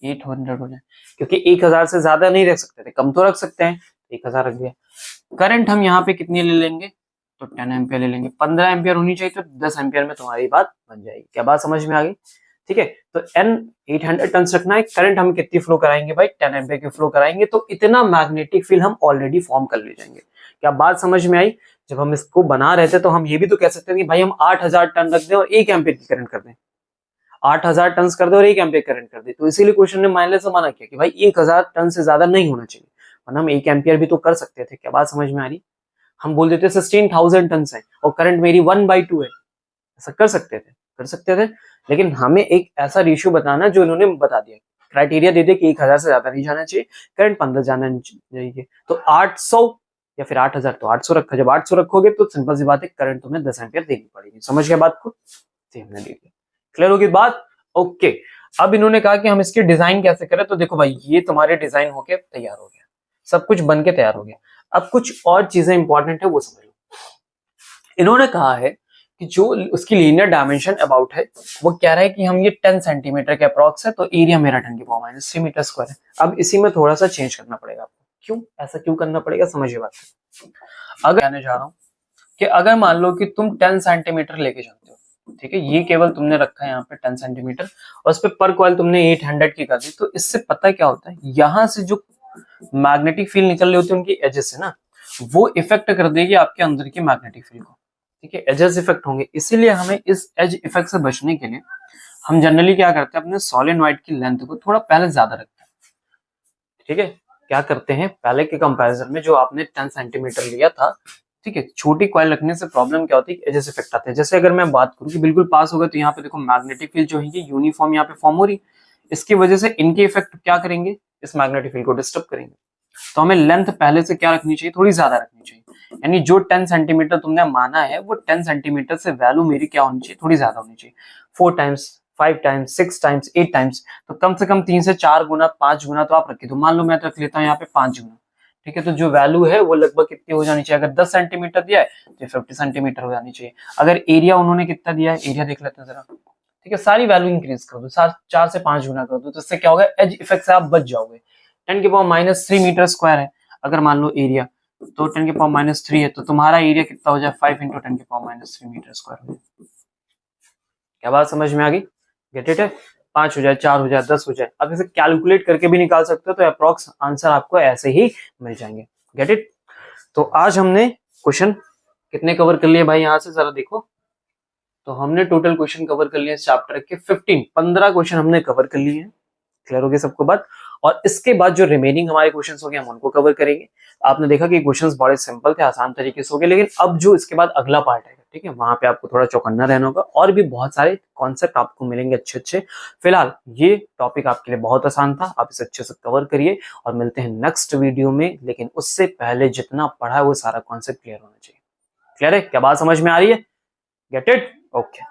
800 हो जाए, क्योंकि 1000 से ज्यादा नहीं रख सकते थे, कम तो रख सकते हैं, 1000 रख दिया। करंट हम यहाँ पे कितनी ले लेंगे तो 10 एम्पियर ले लेंगे, 15 एम्पियर होनी चाहिए तो 10 एम्पियर में तुम्हारी बात बन जाएगी। क्या बात समझ में आ गई? ठीक है, तो n 800 टन रखना है, करंट हम कितनी फ्लो कराएंगे भाई 10 एम्पियर की फ्लो कराएंगे, तो इतना मैग्नेटिक फील्ड हम ऑलरेडी फॉर्म कर ले जाएंगे। क्या बात समझ में आई? जब हम इसको बना रहे थे तो हम ये भी तो कह सकते थे कि भाई हम 8000 टन रख दें और 1 एम्पियर की करंट कर दें, 8000 टन कर दो और 1 एम्पियर करंट कर दे, तो इसीलिए क्वेश्चन ने माइनस से मना किया कि भाई 1000 टन से ज्यादा नहीं होना चाहिए, वरना हम 1 एम्पियर भी तो कर सकते थे। क्या बात समझ में आ रही? हम बोल देते 16000 टन है और करंट मेरी 1/2 है, ऐसा कर सकते थे, कर सकते थे, लेकिन हमें एक ऐसा रेशियो बताना जो इन्होंने बता दिया, क्राइटेरिया दे दिया कि 1000 से ज्यादा नहीं जाना चाहिए, करंट 15 जाना चाहिए, तो 800 या फिर 8000, तो 800 रखा। जब 800 रखोगे तो सिंपल सी बात है करंट तुम्हें 10 एम्पियर देनी पड़ेगी। समझ गया बात को? हमने दे दिया। क्लियर होगी बात? ओके, अब इन्होंने कहा कि हम इसकी डिजाइन कैसे करें, तो देखो भाई ये तुम्हारे डिजाइन होके तैयार हो गया, सब कुछ बन के तैयार हो गया। अब कुछ और चीजें इंपॉर्टेंट है वो समझ लो। इन्होंने कहा है कि जो उसकी लीनियर डायमेंशन अबाउट है वो कह रहा है कि हम ये 10 सेंटीमीटर के अप्रॉक्स है, तो एरिया मेरा 10 की पावर -3 मीटर स्क्वायर है। अब इसी में थोड़ा सा चेंज करना पड़ेगा आपको। क्यों ऐसा क्यों करना पड़ेगा समझिए बात। अगर कहने जा रहा हूं कि अगर मान लो कि तुम 10 सेंटीमीटर लेके चलते हो, ठीक है, ये केवल तुमने रखा है यहाँ पे 10 सेंटीमीटर और उस पे पर कॉइल तुमने 800 की कर दी, तो इससे पता क्या होता है, यहाँ से जो मैग्नेटिक फील्ड निकल रही होती है उनकी एजेस से ना, वो इफेक्ट कर देगी आपके अंदर की मैग्नेटिक फील्ड को। ठीक है, एजेस इफेक्ट होंगे, इसीलिए हमें इस एज इफेक्ट से बचने के लिए हम जनरली क्या करते हैं, अपने सोलेनॉइड की लेंथ को थोड़ा पहले ज्यादा रखते हैं। ठीक है, क्या करते हैं, पहले के कंपैरिजन में जो आपने 10 सेंटीमीटर लिया था, ठीक है, छोटी कॉइल रखने से प्रॉब्लम क्या होती है, एजेस इफेक्ट आते हैं। जैसे अगर मैं बात करूं कि बिल्कुल पास होगा, तो यहाँ पे देखो मैग्नेटिक फील्ड जो है ये यूनिफॉर्म यहाँ पे फॉर्म हो रही, इसकी वजह से इनके इफेक्ट क्या करेंगे, इस मैग्नेटिक फील्ड को डिस्टर्ब करेंगे। तो हमें लेंथ पहले से क्या रखनी चाहिए, थोड़ी ज्यादा रखनी चाहिए, यानी जो 10 सेंटीमीटर तुमने माना है वो 10 सेंटीमीटर से वैल्यू मेरी क्या होनी चाहिए, थोड़ी ज्यादा होनी चाहिए, 4 टाइम्स 5 टाइम्स 6 टाइम्स 8 टाइम्स, तो कम से कम 3 से 4 गुना 5 गुना तो आप रखिए। तो मान लो मैं तो रख लेता हूँ यहाँ पे 5 गुना। ठीक है, तो जो वैल्यू है वो लगभग कितनी हो जानी चाहिए, अगर 10 सेंटीमीटर दिया है तो 50 सेंटीमीटर हो जानी चाहिए। अगर एरिया उन्होंने कितना दिया है, एरिया देख लेते हैं जरा। ठीक है, सारी वैल्यू इंक्रीज कर दो, 4 से 5 गुना कर दो, तो इससे क्या होगा, एज इफेक्ट से आप बच जाओगे। 10 की पावर -3 मीटर स्क्वायर है अगर मान लो एरिया, तो 10 की पावर -3 है, तो तुम्हारा एरिया कितना हो जाए, 5 इंटू 10 की पावर -3 मीटर स्क्वायर हो जाए। क्या बात समझ में आ गई? गेट इट है? 5 हो जाए, 4 हो जाए, 10 हो जाए, अब इसे कैलकुलेट करके भी निकाल सकते हो, तो अप्रॉक्स आंसर आपको ऐसे ही मिल जाएंगे। Get it? तो आज हमने क्वेश्चन कितने कवर कर लिए भाई, यहां से जरा देखो, तो हमने टोटल क्वेश्चन कवर कर लिए इस चैप्टर के 15 क्वेश्चन हमने कवर कर लिए हैं। क्लियर हो गया सबको बात? और इसके बाद जो रिमेनिंग हमारे क्वेश्चंस हो गए हम उनको कवर करेंगे। आपने देखा कि क्वेश्चंस बड़े सिंपल थे, आसान तरीके से हो गए, लेकिन अब जो इसके बाद अगला पार्ट है, ठीक है, वहां पे आपको थोड़ा चौकन्ना रहना होगा, और भी बहुत सारे कॉन्सेप्ट आपको मिलेंगे अच्छे अच्छे। फिलहाल ये टॉपिक आपके लिए बहुत आसान था, आप इसे अच्छे से कवर करिए और मिलते हैं नेक्स्ट वीडियो में, लेकिन उससे पहले जितना पढ़ा है वो सारा कॉन्सेप्ट क्लियर होना चाहिए। क्लियर है? क्या बात समझ में आ रही है? Gate it? ओके।